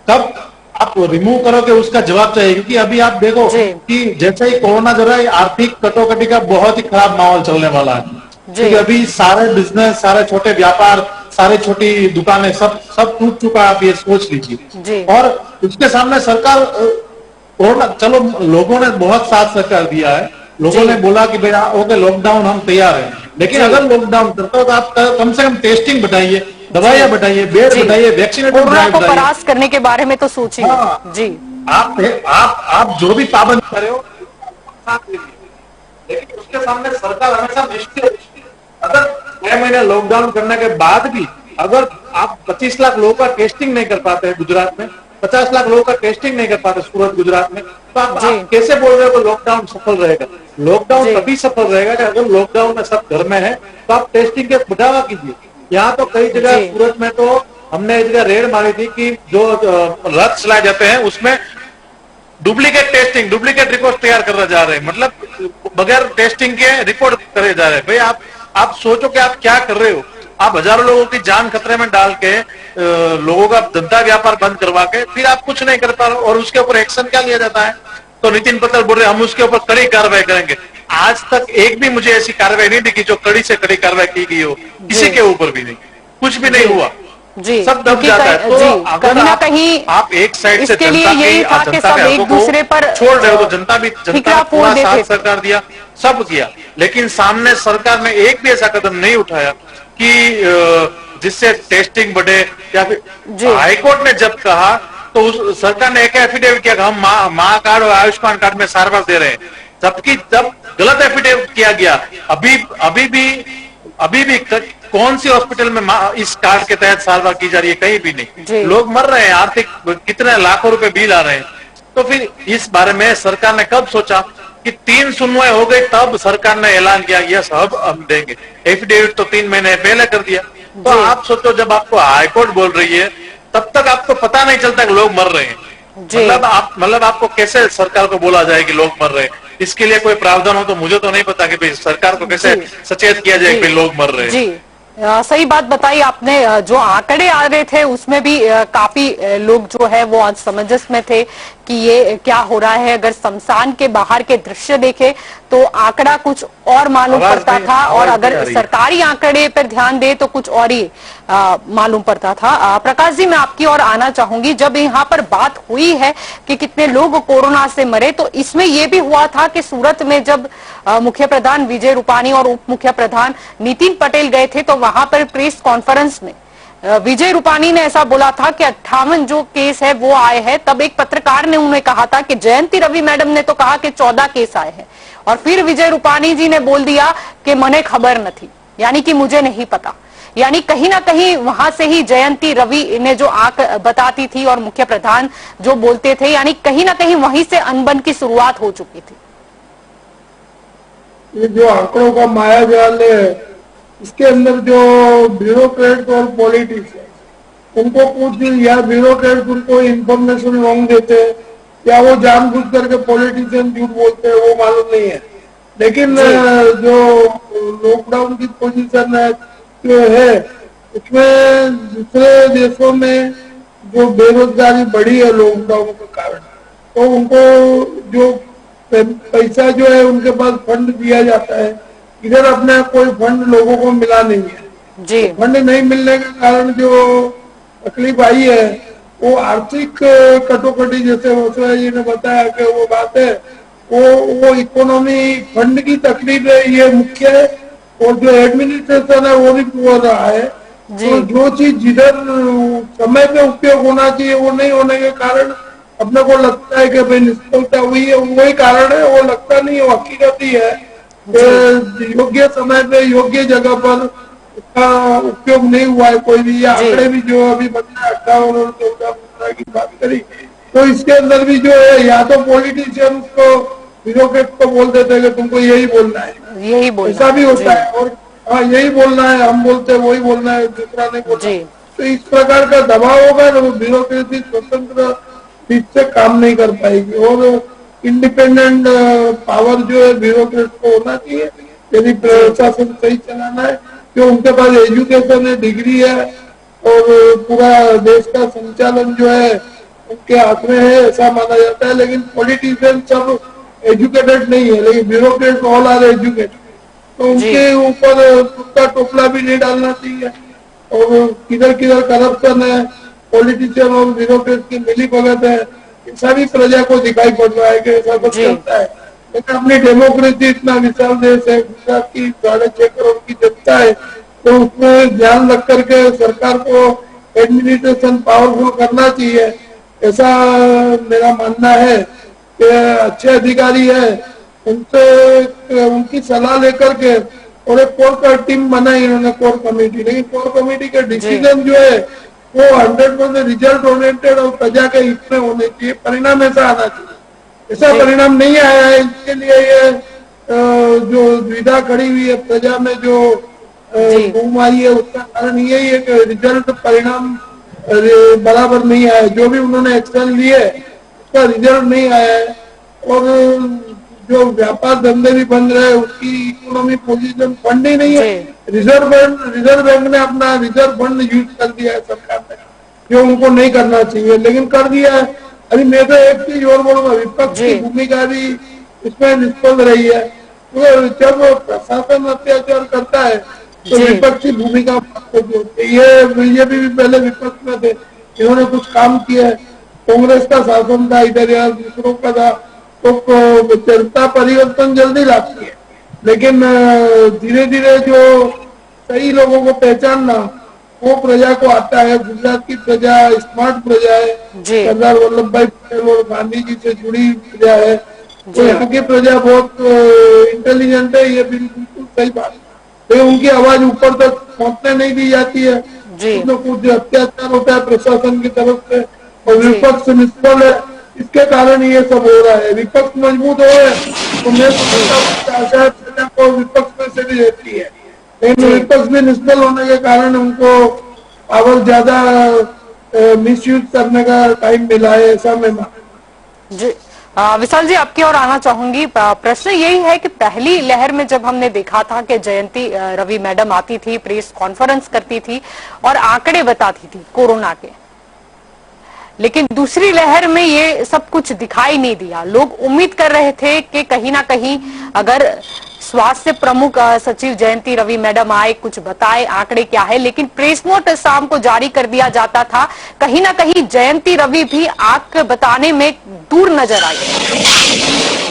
कब आप रिमूव करोगे उसका जवाब चाहिए। क्योंकि अभी आप देखो कि जैसे ही कोरोना जरा आर्थिक कटौकटी का बहुत ही खराब माहौल चलने वाला है। क्योंकि अभी सारे बिजनेस, सारे छोटे व्यापार, सारे छोटी दुकानें सब टूट चुका है। आप ये सोच लीजिए। और उसके सामने सरकार कोरोना, चलो लोगों ने बहुत साथ सहकार दिया है, लोगों ने बोला कि भैया ओके लॉकडाउन हम तैयार हैं, लेकिन अगर लॉकडाउन करते हो तो आप कम से कम टेस्टिंग बढ़ाइए, दवाइयां बढ़ाइए, बेड बढ़ाइए, वैक्सीनेशन ड्राइव को परास्त करने के बारे में तो सोचिए। जी आप जो भी पाबंद कर रहे हो लेकिन उसके सामने सरकार हमेशा निष्क्रिय। अगर 6 महीने लॉकडाउन करने के बाद भी अगर आप 25 लाख लोगों का टेस्टिंग नहीं कर पाते हैं गुजरात में, 50 लाख लोगों का टेस्टिंग नहीं कर पाते सूरत गुजरात में, तो आप कैसे बोल रहे हो कि लॉकडाउन सफल रहेगा? लॉकडाउन तभी सफल रहेगा कि अगर लॉकडाउन में सब घर में है तो आप टेस्टिंग के बढ़ावा कीजिए। यहाँ तो कई जगह सूरत में तो हमने एक जगह रेड मारी थी कि जो रथ चलाए जाते हैं उसमें डुप्लीकेट टेस्टिंग, डुप्लीकेट रिपोर्ट तैयार कर जा रहे हैं, मतलब बगैर टेस्टिंग के रिपोर्ट करे जा रहे हैं। भाई आप सोचो कि आप क्या कर रहे हो। आप हजारों लोगों की जान खतरे में डाल के लोगों का धंधा व्यापार बंद करवा के फिर आप कुछ नहीं कर पा रहे और उसके ऊपर एक्शन क्या लिया जाता है? तो नितिन पटेल बोल रहे हम उसके ऊपर कड़ी कार्रवाई करेंगे। आज तक एक भी मुझे ऐसी कार्रवाई नहीं दिखी जो कड़ी से कड़ी कार्रवाई की गई हो, किसी के ऊपर भी नहीं, कुछ भी नहीं हुआ। जी, सब दब जाता है। तो अगर कहीं ना कहीं आप एक साइड से इसके लिए यही था कि सब एक दूसरे पर छोड़ रहे हो, तो जनता पूरा साथ सरकार दिया, सब किया, लेकिन सामने सरकार ने एक भी ऐसा कदम नहीं उठाया कि जिससे टेस्टिंग बढ़े। या फिर हाईकोर्ट ने जब कहा तो उस सरकार ने एक एफिडेविट किया कि हम माँ कार्ड और आयुष्मान कार्ड में सारवार दे रहे हैं, जबकि जब गलत एफिडेविट किया गया। अभी भी कौन सी हॉस्पिटल में इस कार्ड के तहत सारवार की जा रही है? कहीं भी नहीं। लोग मर रहे हैं, आर्थिक कितने लाखों रुपए बिल आ रहे हैं। तो फिर इस बारे में सरकार ने कब सोचा कि 3 सुनवाई हो गई तब सरकार ने ऐलान किया यस अब हम देंगे। एफिडेविट तो 3 महीने पहले कर दिया। तो आप सोचो जब आपको हाईकोर्ट बोल रही है तब तक आपको पता नहीं चलता कि लोग मर रहे हैं। मतलब आपको कैसे सरकार को बोला जाए कि लोग मर रहे हैं? इसके लिए कोई प्रावधान हो तो मुझे तो नहीं पता कि भाई सरकार को कैसे सचेत किया जाए कि लोग मर रहे हैं। सही बात बताई आपने। जो आंकड़े आ रहे थे उसमें भी काफी लोग जो है वो असमंजस में थे कि ये क्या हो रहा है। अगर शमशान के बाहर के दृश्य देखे तो आंकड़ा कुछ और मालूम पड़ता था, और अगर सरकारी आंकड़े पर ध्यान दे तो कुछ और ही मालूम पड़ता था। प्रकाश जी, मैं आपकी ओर आना चाहूंगी। जब यहाँ पर बात हुई है कि कितने लोग कोरोना से मरे, तो इसमें यह भी हुआ था कि सूरत में जब मुख्य प्रधान विजय रूपाणी और उप मुख्य प्रधान नितिन पटेल गए थे तो वहां पर प्रेस कॉन्फ्रेंस में विजय रूपाणी ने ऐसा बोला था कि 58 जो केस है वो आए हैं। तब एक पत्रकार ने उन्हें कहा था कि जयंती रवि मैडम ने तो कहा कि 14 केस आए हैं, और फिर विजय रूपाणी जी ने बोल दिया कि मने खबर न थी, यानी कि मुझे नहीं पता। यानी कहीं ना कहीं वहां से ही जयंती रवि ने जो आंक बताती थी और मुख्य प्रधान जो बोलते थे, यानी कहीं ना कहीं वहीं से अनबन की शुरुआत हो चुकी थी। ये जो आंकड़ों का माया जाल है, इसके अंदर जो ब्यूरोक्रेट और पॉलिटिक्स है, उनको कुछ या ब्यूरोक्रेट उनको इंफॉर्मेशन रॉन्ग देते हैं, या वो जानबूझ करके पॉलिटिशियन झूठ बोलते हैं, वो मालूम नहीं है। लेकिन जो लॉकडाउन की पोजीशन है जो है, उसमें दूसरे देशों में जो बेरोजगारी बढ़ी है लॉकडाउन के कारण, तो उनको जो पैसा जो है उनके पास फंड दिया जाता है, इधर अपने कोई फंड लोगों को मिला नहीं है जी। तो फंड नहीं मिलने के कारण जो तकलीफ आई है, वो आर्थिक कटोकटी, जैसे वसुआ जी ने बताया कि वो बात है, वो इकोनॉमी फंड की तकलीफ है, ये मुख्य है। और जो एडमिनिस्ट्रेशन है वो भी पुअर रहा है। तो जो चीज जिधर समय पे उपयोग होना चाहिए वो नहीं होने के कारण अपने को लगता है कि भाई निष्फलता हुई है, वही कारण है। वो लगता नहीं, वो हकीकत ही है कि योग्य समय पे योग्य जगह पर उसका उपयोग नहीं हुआ है कोई भी। आंकड़े भी जो अभी बताया 58 और 14 की बात करी, तो इसके अंदर भी जो है, या तो पॉलिटिशियन को ब्यूरोक्रेट को बोल देते हैं कि तुमको यही बोलना है, यही बोलना ऐसा भी होता है। और हाँ, यही बोलना है, हम बोलते हैं वही बोलना है, दूसरा नहीं बोलना। तो इस प्रकार का दबाव होगा ना, ब्यूरोक्रेसी स्वतंत्र रूप से काम नहीं कर पाएगी। और इंडिपेंडेंट पावर जो है ब्यूरोक्रेट को होना चाहिए, यदि प्रशासन सही चलाना है, कि उनके पास एजुकेशन है, डिग्री है, और पूरा देश का संचालन जो है उनके हाथ में है, ऐसा माना जाता है। लेकिन पॉलिटिशियन सब एजुकेटेड नहीं है, लेकिन ब्यूरोक्रेट ऑल आर एजुकेटेड, तो उनके ऊपर कुत्ता टोपला भी नहीं डालना चाहिए। और किधर किधर करप्शन है, पॉलिटिशियन और ब्यूरोक्रेट की मिली भगत है, सभी प्रजा को दिखाई पड़ रहा है कि ऐसा कुछ चलता है। लेकिन अपनी डेमोक्रेसी इतना विशाल देश है, गुजरात की 6.5 करोड़ की जनता है, तो उसमें ध्यान रख करके सरकार को एडमिनिस्ट्रेशन पावरफुल करना चाहिए, ऐसा मेरा मानना है। कि अच्छे अधिकारी है, उनसे उनकी सलाह लेकर के, और एक कोर टीम बनाई इन्होंने, कोर कमेटी। लेकिन कोर कमेटी के डिसीजन जो है वो 100% रिजल्ट ओरिएंटेड और प्रजा के हित में होने चाहिए, परिणाम ऐसा आना चाहिए। ऐसा परिणाम नहीं आया है, इसके लिए ये जो द्विधा खड़ी हुई है प्रजा में, जो घूम आई है, उसका कारण यही है कि रिजल्ट परिणाम बराबर नहीं आया। जो भी उन्होंने एक्शन लिए उसका रिजल्ट नहीं आया है। और जो व्यापार धंधे भी बंद रहे, उसकी इकोनॉमी पोजीशन फंड ही नहीं है। रिजर्व बैंक ने अपना रिजर्व फंड यूज कर दिया है सरकार ने, जो उनको नहीं करना चाहिए, लेकिन कर दिया है। अभी मैं तो एक चीज और बोलूंगा, विपक्ष की भूमिका भी इसमें निष्फल रही है। तो जब प्रशासन अत्याचार करता है तो विपक्ष की भूमिका होती है। ये बीजेपी भी पहले विपक्ष में थे, इन्होंने कुछ काम किया है। कांग्रेस का शासन था इधर, या दूसरों का था, तो जनता परिवर्तन जल्दी लाती है। लेकिन धीरे धीरे जो सही लोगों को पहचानना, वो प्रजा को आता है। गुजरात की प्रजा स्मार्ट प्रजा है, सरदार वल्लभ भाई पटेल और गांधी जी से जुड़ी प्रजा है। तो यहाँ की प्रजा बहुत इंटेलिजेंट है, ये बिल्कुल सही बात है। तो उनकी आवाज ऊपर तक पहुंचने नहीं दी जाती है, उसमें कुछ अत्याचार होता है प्रशासन की तरफ से, और विपक्ष निष्फल है। इसके कारण ये सब हो रहा है। विपक्ष मजबूत हो है तो मैं आशा को विपक्ष में से भी रहती है, लेकिन विपक्ष भी निष्फल होने के कारण उनको पावर ज्यादा मिसयूज करने का टाइम मिला है, ऐसा मैं मानता हूं। विशाल जी, आपकी ओर आना चाहूंगी। प्रश्न यही है कि पहली लहर में जब हमने देखा था कि जयंती रवि मैडम आती थी, प्रेस कॉन्फ्रेंस करती थी और आंकड़े बताती थी कोरोना के, लेकिन दूसरी लहर में ये सब कुछ दिखाई नहीं दिया। लोग उम्मीद कर रहे थे कि कहीं ना कहीं अगर स्वास्थ्य प्रमुख सचिव जयंती रवि मैडम आए, कुछ बताए आंकड़े क्या है, लेकिन प्रेस नोट शाम को जारी कर दिया जाता था। कहीं ना कहीं जयंती रवि भी आंक बताने में दूर नजर आई,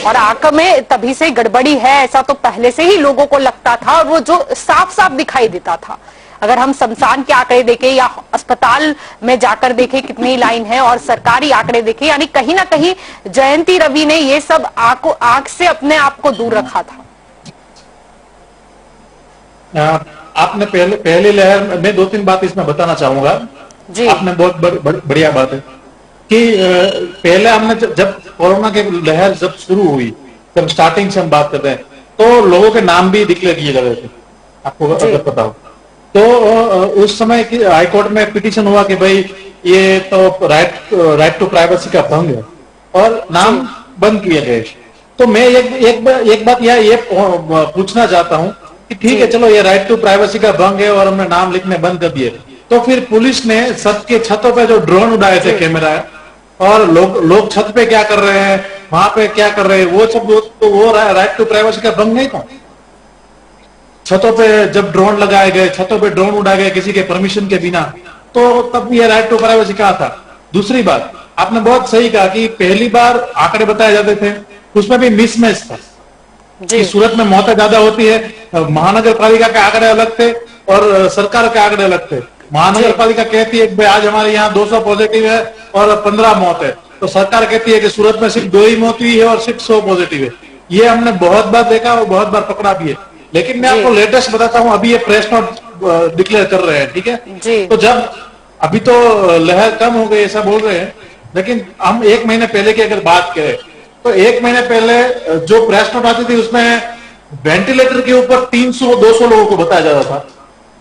और आंक में तभी से गड़बड़ी है ऐसा तो पहले से ही लोगों को लगता था, और वो जो साफ साफ दिखाई देता था। अगर हम शमशान के आंकड़े देखें या अस्पताल में जाकर देखें कितनी लाइन है, और सरकारी आंकड़े देखें, यानी कहीं ना कहीं जयंती रवि ने ये सब आंख से अपने आप को दूर रखा था। आपने पहली लहर में 2-3 बात इसमें बताना चाहूंगा जी। आपने बहुत बढ़िया बात है कि पहले हमने जब कोरोना की लहर जब शुरू हुई, जब स्टार्टिंग से हम बात कर रहे हैं, तो लोगों के नाम भी डिक्लेयर किए जा रहे थे, आपको अगर पता हो तो। उस समय की हाईकोर्ट में पिटीशन हुआ कि भाई ये तो राइट टू प्राइवेसी का भंग है, और नाम बंद किए गए। तो मैं एक बात ये पूछना चाहता हूं कि ठीक है, चलो ये राइट टू प्राइवेसी का भंग है और हमने नाम लिखने बंद कर दिए, तो फिर पुलिस ने छत के छतों पे जो ड्रोन उड़ाए थे कैमरा, और लोग छत पे क्या कर रहे हैं, वहां पे क्या कर रहे हैं, वो सब तो वो राइट टू प्राइवेसी का भंग नहीं था। छतों पे जब ड्रोन लगाए गए, छतों पे ड्रोन उड़ाए गए किसी के परमिशन के बिना, तो तब ये राइट टू प्राइवेसी कहा था। दूसरी बात, आपने बहुत सही कहा कि पहली बार आंकड़े बताए जाते थे, उसमें भी मिसमैच था कि सूरत में मौतें ज्यादा होती है, महानगर पालिका के आंकड़े अलग थे और सरकार के आंकड़े अलग थे। महानगर पालिका कहती है कि आज हमारे यहाँ 200 पॉजिटिव है और 15 मौत है, तो सरकार कहती है कि सूरत में सिर्फ 2 ही मौत हुई है और सिर्फ 100 पॉजिटिव है। ये हमने बहुत बार देखा और बहुत बार पकड़ा भी है। लेकिन मैं आपको लेटेस्ट बताता हूँ, अभी ये प्रेस नोट डिक्लेयर कर रहे हैं, ठीक है। तो जब अभी तो लहर कम हो गई ऐसा बोल रहे हैं, लेकिन हम 1 महीने पहले की अगर बात करें तो 1 महीने पहले जो प्रेस नोट आती थी उसमें वेंटिलेटर के ऊपर 300-200 लोगों को बताया जाता था,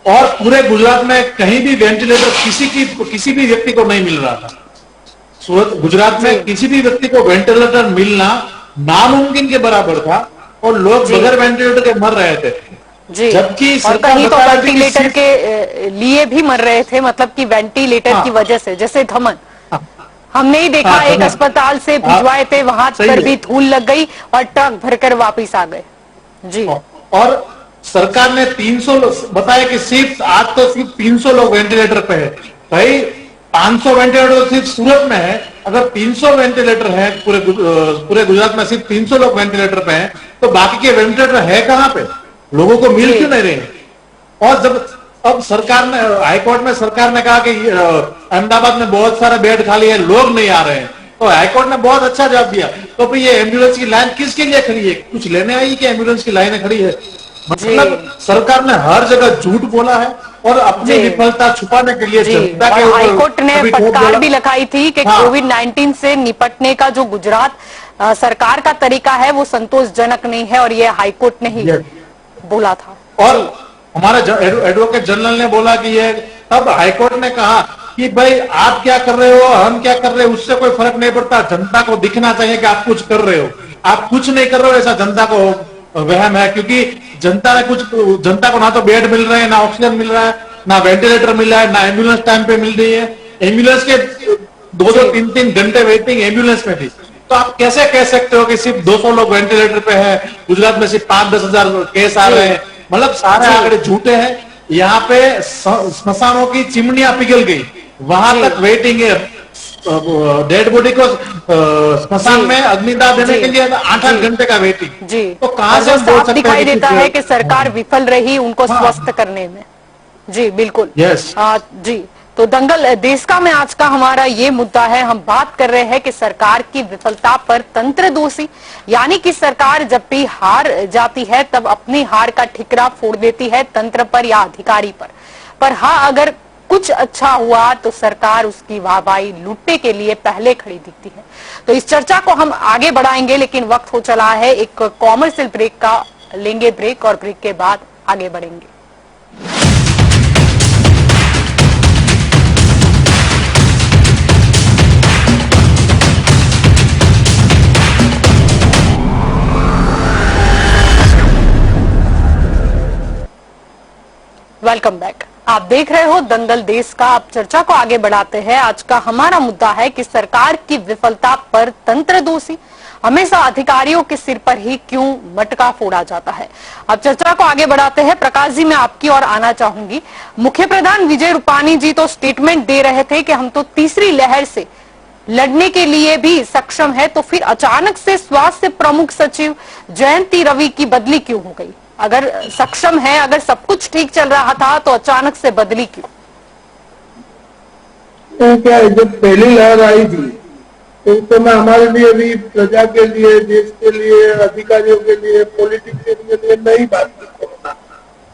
और पूरे गुजरात में कहीं भी वेंटिलेटर किसी भी व्यक्ति को नहीं मिल रहा था। सूरत गुजरात में किसी भी व्यक्ति को वेंटिलेटर मिलना नामुमकिन के बराबर था, और लोग बगैर वेंटिलेटर के मर रहे थे। जी। जबकि और कहीं तो वेंटिलेटर के लिए भी मर रहे थे, मतलब कि वेंटिलेटर की वजह से, जैसे धमन हमने ही देखा, एक अस्पताल से भिजवाए थे, वहां पर भी धूल लग गई और ट्रक भरकर वापिस आ गए। जी। और सरकार ने 300 बताया कि सिर्फ आज तो सिर्फ 300 लोग वेंटिलेटर पे है। भाई 500 वेंटिलेटर सिर्फ सूरत में है, अगर 300 वेंटिलेटर है पूरे गुजरात में, सिर्फ 300 लोग वेंटिलेटर पे हैं, तो बाकी के वेंटिलेटर है कहां पे? लोगों को मिल क्यों नहीं रहे? और जब अब सरकार ने, हाईकोर्ट में सरकार ने कहा कि अहमदाबाद में बहुत सारे बेड खाली है, लोग नहीं आ रहे हैं, तो हाईकोर्ट ने बहुत अच्छा जवाब दिया। तो फिर ये एम्बुलेंस की लाइन किसके लिए खड़ी है? कुछ लेने आई कि एम्बुलेंस की लाइनें खड़ी है? मतलब सरकार ने हर जगह झूठ बोला है और अपनी विफलता छुपाने के लिए जनता के ऊपर हाईकोर्ट ने फटकार भी लगाई थी कि कोविड-19 से निपटने का जो गुजरात सरकार का तरीका है वो संतोषजनक नहीं है, और ये हाईकोर्ट ने ही बोला था। और हमारे एडवोकेट जनरल ने बोला कि ये, तब हाईकोर्ट ने कहा कि भाई आप क्या कर रहे हो, हम क्या कर रहे हो, उससे कोई फर्क नहीं पड़ता, जनता को दिखना चाहिए कि आप कुछ कर रहे हो। आप कुछ नहीं कर रहे हो ऐसा जनता को वहम है, क्योंकि जनता को ना तो बेड मिल रहे हैं, ना ऑक्सीजन मिल रहा है, ना वेंटिलेटर मिल रहा है, ना एम्बुलेंस टाइम पे मिल रही है। एम्बुलेंस के 2-3 घंटे वेटिंग एम्बुलेंस में थी। तो आप कैसे कह सकते हो कि सिर्फ 200 लोग वेंटिलेटर पे है, गुजरात में सिर्फ 5-10 हजार केस आ रहे हैं? मतलब सारे आंकड़े झूठे हैं। यहाँ पे स्मशानों की चिमनियां पिघल गई, वहां तक वेटिंग है। डेड बॉडी को स्मशान में अग्निदाह देने के लिए 8-8 घंटे का वेटिंग। जी। तो कहां से बोल सकते हैं? दिखाई देता है कि सरकार विफल रही उनको स्वस्थ करने में। जी बिल्कुल। यस। जी, तो दंगल देश का में आज का हमारा ये मुद्दा है। हम बात कर रहे हैं कि सरकार की विफलता पर तंत्र दोषी, यानी कि सरकार जब भी हार जाती है तब अपनी हार का ठिकरा फोड़ देती है तंत्र पर या अधिकारी पर हाँ, अगर कुछ अच्छा हुआ तो सरकार उसकी वाहवाही लूटने के लिए पहले खड़ी दिखती है। तो इस चर्चा को हम आगे बढ़ाएंगे, लेकिन वक्त हो चला है एक कॉमर्शियल ब्रेक का। लेंगे ब्रेक और ब्रेक के बाद आगे बढ़ेंगे। Welcome back. आप देख रहे हो दंगल देश का। अब चर्चा को आगे बढ़ाते हैं। आज का हमारा मुद्दा है कि सरकार की विफलता पर तंत्र दोषी, हमेशा अधिकारियों के सिर पर ही क्यों मटका फोड़ा जाता है। अब चर्चा को आगे बढ़ाते हैं। प्रकाश जी, मैं आपकी ओर आना चाहूंगी। मुख्य प्रधान विजय रूपाणी जी तो स्टेटमेंट दे रहे थे कि हम तो तीसरी लहर से लड़ने के लिए भी सक्षम है, तो फिर अचानक से स्वास्थ्य प्रमुख सचिव जयंती रवि की बदली क्यों हो गई? अगर सक्षम है, अगर सब कुछ ठीक चल रहा था तो अचानक से बदली क्यों? तो क्या है, जब पहली लहर आई थी तो उस समय हमारे लिए भी, प्रजा के लिए, देश के लिए, अधिकारियों के लिए, पॉलिटिशियन के लिए नई बात थी कोरोना।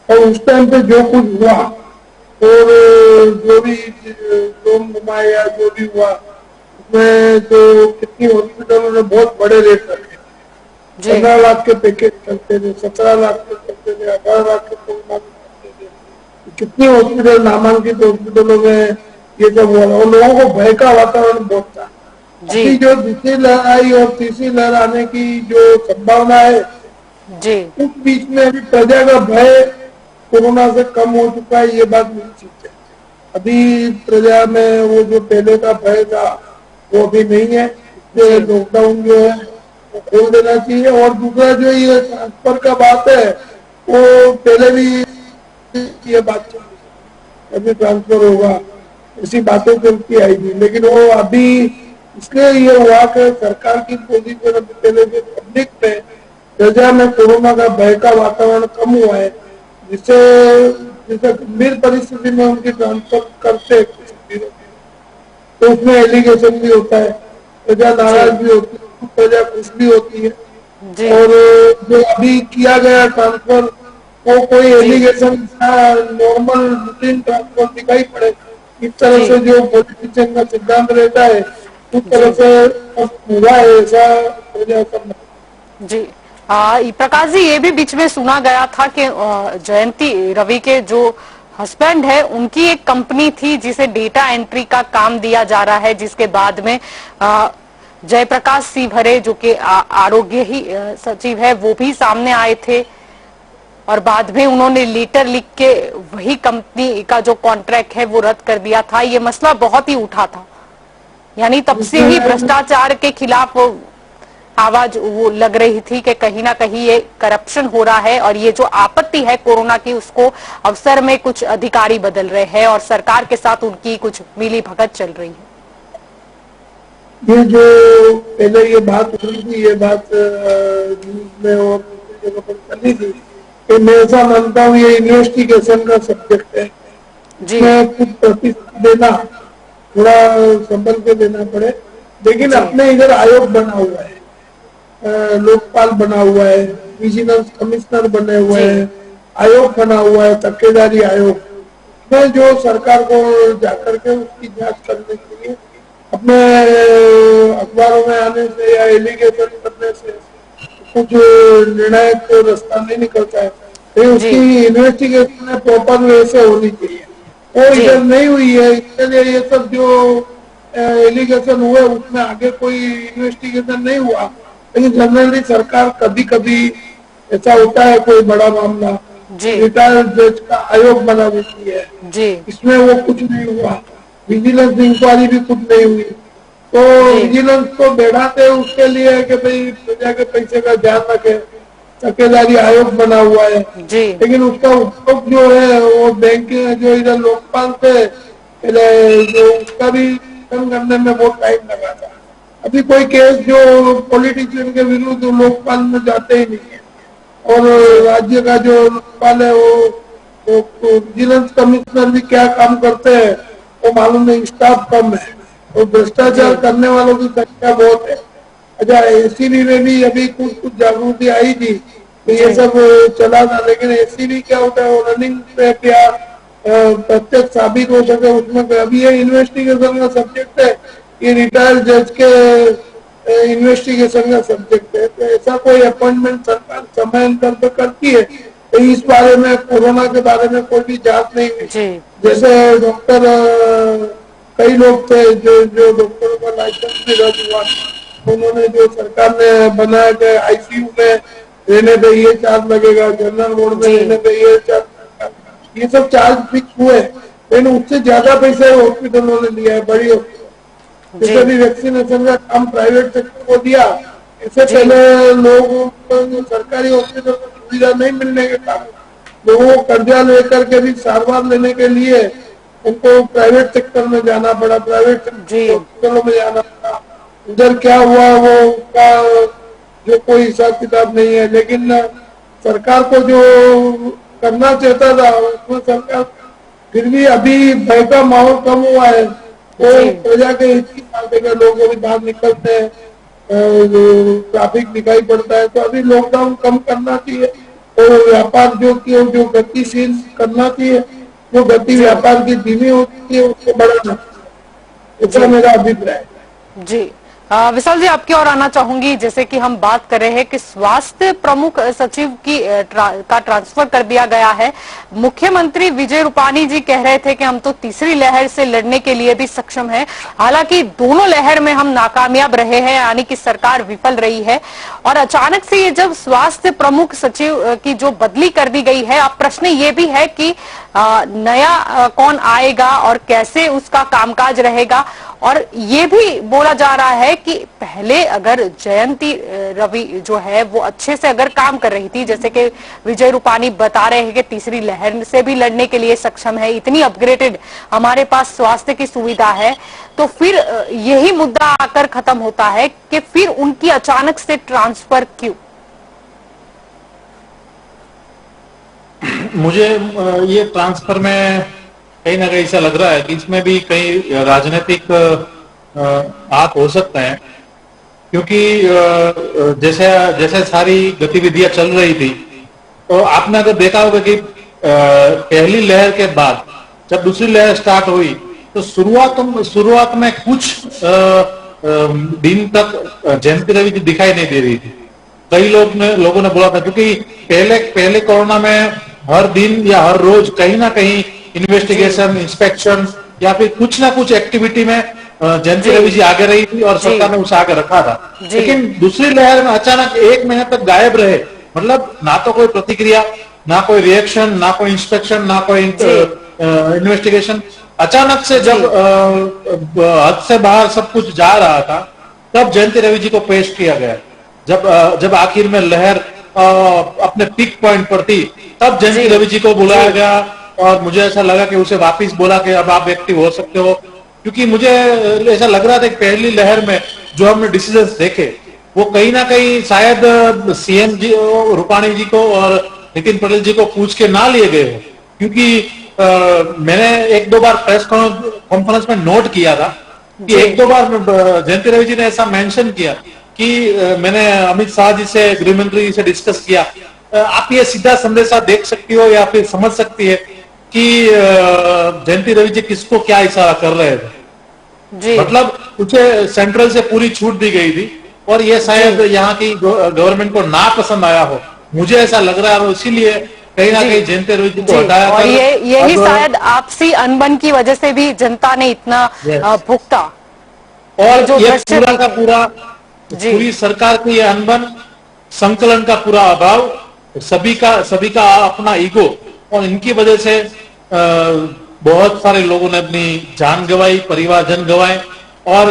और उस टाइम पे जो कुछ हुआ और जो भी घुमाया, जो भी हुआ उसमें तो कितनी हॉस्पिटलों ने बहुत बड़े रेट रखे, 15 लाख के पैकेज करते थे, 17 लाख के करते थे, 18 लाख के करते थे। कितनी हॉस्पिटल, नामांकित हॉस्पिटलों में ये सब हुआ और लोगों को भय का वातावरण बहुत था। अभी जो दूसरी लहर आई और तीसरी लहर आने की जो संभावना है जी, उस बीच में अभी प्रजा का भय कोरोना से कम हो चुका है, ये बात निश्चित है। अभी प्रजा में वो जो पहले का भय था वो अभी नहीं है। लॉकडाउन जो है वो खोल देना चाहिए। और दूसरा जो ये ट्रांसफर का बात है वो पहले भी ये बात चल रही है, अभी ट्रांसफर होगा, ऐसी बातें चलती आई थी। लेकिन वो अभी इसलिए ये हुआ कि सरकार की पोजीशन पहले से पब्लिक में, प्रजा में कोरोना का भय का वातावरण कम हुआ है, जिससे गंभीर परिस्थिति में उनकी ट्रांसफर करते तो उसमें एलिगेशन भी होता है, प्रजा नाराज भी होती है, प्रजा खुश भी होती है। और जो अभी किया गया ट्रांसफर वो कोई एलिगेशन नॉर्मल रूटीन ट्रांसफर दिखाई पड़े, इस तरह से जो पॉलिटिशियन का सिद्धांत रहता है उस तरह से हुआ है, ऐसा प्रजा करना। जी प्रकाश जी, ये भी बीच में सुना गया था कि जयंती रवि के जो हस्बैंड है उनकी एक कंपनी थी जिसे डेटा एंट्री का काम दिया जा रहा है, जिसके बाद में जयप्रकाश सिंह भरे जो कि आरोग्य ही सचिव है वो भी सामने आए थे और बाद में उन्होंने लेटर लिख के वही कंपनी का जो कॉन्ट्रैक्ट है वो रद्द कर दिया था। ये मसला बहुत ही उठा था, यानी तब से ही भ्रष्टाचार के खिलाफ आवाज वो लग रही थी कि कहीं ना कहीं ये करप्शन हो रहा है और ये जो आपत्ति है कोरोना की उसको अवसर में कुछ अधिकारी बदल रहे हैं और सरकार के साथ उनकी कुछ मिली भगत चल रही है। ये जो पहले ये बात हुई थी, ये बात न्यूज में और दूसरी जगह पर चली थी कि मैं ऐसा मानता हूँ ये इन्वेस्टिगेशन का सब्जेक्ट है, इसमें कुछ प्रतिशत देना थोड़ा संभल के देना पड़े। लेकिन अपने इधर आयोग बना हुआ है, लोकपाल बना हुआ है, विजिलेंस कमिश्नर बने हुए हैं, आयोग बना हुआ है, तक्केदारी आयोग में जो सरकार को जाकर के उसकी जांच करने के लिए अपने अखबारों में आने से या एलिगेशन करने से कुछ निर्णायक रास्ता नहीं निकलता है। तो उसकी इन्वेस्टिगेशन प्रॉपर वे से होनी चाहिए, वो इधर नहीं हुई है। इसके लिए ये सब जो एलिगेशन हुए उसमें आगे कोई इन्वेस्टिगेशन नहीं हुआ। लेकिन जनरली सरकार कभी कभी ऐसा होता है कोई बड़ा मामला रिटायर्ड जज का आयोग बना देती है, इसमें वो कुछ नहीं हुआ। विजिलेंस इंक्वायरी भी कुछ नहीं हुई, तो विजिलेंस को बैठाते उसके लिए कि भाई प्रजा के पैसे का ध्यान रखे, तक्केदारी आयोग बना हुआ है। लेकिन उसका उपयोग जो है वो बैंक जो इधर लोकपाल थे जो उसका भी कम करने में बहुत टाइम लगा था। अभी कोई केस जो पॉलिटिशियन के विरुद्ध लोकपाल में जाते ही नहीं है। और राज्य का जो लोकपाल है वो विजिलेंस कमिश्नर भी क्या काम करते हैं वो मालूम नहीं, स्टाफ कम है और भ्रष्टाचार करने वालों की संख्या बहुत है। अच्छा, एसीबी में भी अभी कुछ जागृति आई थी तो ये सब चला था, लेकिन एसीबी क्या होता है वो रनिंग पे क्या प्रत्यक्ष साबित हो सके उसमें। अभी ये इन्वेस्टिगेशन का सब्जेक्ट है, ये रिटायर्ड जज के इन्वेस्टिगेशन का सब्जेक्ट है। तो ऐसा कोई अपॉइंटमेंट सरकार समयान्तर पर करती है तो इस बारे में, कोरोना के बारे में कोई भी जांच नहीं हुई। जैसे डॉक्टर कई लोग थे जो डॉक्टरों का लाइसेंस भी रद्द हुआ, उन्होंने जो सरकार ने बनाया कि आईसीयू में रहने पे ये चार्ज लगेगा, जनरल वार्ड में रहने पे ये चार्ज, ये सब चार्ज फिक्स हुए। लेकिन उससे ज्यादा पैसे हॉस्पिटलों ने लिया है, बड़ी हॉस्पिटल। जैसे भी वैक्सीनेशन का काम प्राइवेट सेक्टर को दिया, इससे पहले लोगों को सरकारी हॉस्पिटल को सुविधा नहीं मिलने के कारण लोगों को कर्जा लेकर के भी सारवार लेने के लिए उनको प्राइवेट सेक्टर में जाना पड़ा, प्राइवेट हॉस्पिटलों में जाना पड़ा। उधर क्या हुआ वो उसका जो कोई हिसाब किताब नहीं है। लेकिन सरकार को जो करना चाहता था उसमें सरकार फिर भी अभी भय का माहौल कम हुआ है। तो प्रजा के हित की बात है कि लोग अभी बाहर निकलते हैं, ट्रैफिक दिखाई पड़ता है, तो अभी लॉकडाउन कम करना चाहिए और व्यापार जो गतिशील करना चाहिए, जो गति व्यापार की धीमी होती है उसको बढ़ाना, ऐसा मेरा अभिप्राय है। जी विशाल जी, आपकी ओर आना चाहूंगी। जैसे कि हम बात कर रहे हैं कि स्वास्थ्य प्रमुख सचिव की का ट्रांसफर कर दिया गया है। मुख्यमंत्री विजय रूपाणी जी कह रहे थे कि हम तो तीसरी लहर से लड़ने के लिए भी सक्षम हैं। हालांकि दोनों लहर में हम नाकामयाब रहे हैं, यानी कि सरकार विफल रही है। और अचानक से ये जब स्वास्थ्य प्रमुख सचिव की जो बदली कर दी गई है, अब प्रश्न ये भी है कि नया कौन आएगा और कैसे उसका कामकाज रहेगा। और ये भी बोला जा रहा है कि पहले अगर जयंती रवि जो है वो अच्छे से अगर काम कर रही थी, जैसे कि विजय रूपाणी बता रहे हैं कि तीसरी लहर से भी लड़ने के लिए सक्षम है, इतनी अपग्रेडेड हमारे पास स्वास्थ्य की सुविधा है, तो फिर यही मुद्दा आकर खत्म होता है कि फिर उनकी अचानक से ट्रांसफर क्यों? मुझे ये ट्रांसफर में कहीं ना कहीं ऐसा लग रहा है कि इसमें भी कहीं राजनीतिक हाथ हो सकता है, क्योंकि जैसे जैसे सारी गतिविधियां चल रही थी, तो आपने अगर देखा होगा कि पहली लहर के बाद जब दूसरी लहर स्टार्ट हुई तो शुरुआत में कुछ दिन तक जयंती रवि जी दिखाई नहीं दे रही थी। कई लोगों ने बोला था, क्योंकि पहले कोरोना में हर दिन या हर रोज कहीं ना कहीं इन्वेस्टिगेशन, इंस्पेक्शन या फिर कुछ ना कुछ एक्टिविटी में जयंती रवि जी आगे रही थी और सरकार ने उसे आगे रखा था। लेकिन दूसरी लहर में अचानक एक महीने तक गायब रहे, मतलब ना तो कोई प्रतिक्रिया, ना कोई रिएक्शन, ना कोई इंस्पेक्शन, ना कोई इन्वेस्टिगेशन। अचानक से जब हद से बाहर सब कुछ जा रहा था, तब जयंती रवि जी को पेश किया गया। जब आखिर में लहर अपने पीक पॉइंट पर थी, तब जयंती रवि जी को बुलाया गया और मुझे ऐसा लगा कि उसे वापस बोला कि अब आप एक्टिव हो सकते हो, क्योंकि मुझे ऐसा लग रहा था कि पहली लहर में जो हमने डिसीजंस देखे वो कहीं ना कहीं शायद सीएम जी रूपाणी जी को और नितिन पटेल जी को पूछ के ना लिए गए हो, क्योंकि मैंने एक दो बार प्रेस कॉन्फ्रेंस में नोट किया था कि एक दो बार जयंती रवि जी ने ऐसा मेंशन किया कि मैंने अमित शाह जी से, गृह मंत्री जी से डिस्कस किया। आप ये सीधा संदेशा देख सकती हो या फिर समझ सकती है कि जयंती रवि जी किसको क्या इशारा कर रहे थे। मतलब उसे सेंट्रल से पूरी छूट दी गई थी और ये शायद यहाँ की गवर्नमेंट को ना पसंद आया हो, मुझे ऐसा लग रहा है। इसीलिए कहीं ना कहीं जयंती रवि जी को हटाया और यही शायद आपसी अनबन की वजह से भी जनता ने इतना भुगता। और जो ये पूरा का पूरा पूरी सरकार की ये अनबन, संकलन का पूरा अभाव, सभी का अपना ईगो, और इनकी वजह से बहुत सारे लोगों ने अपनी जान गंवाई, परिवारजन गंवाए। और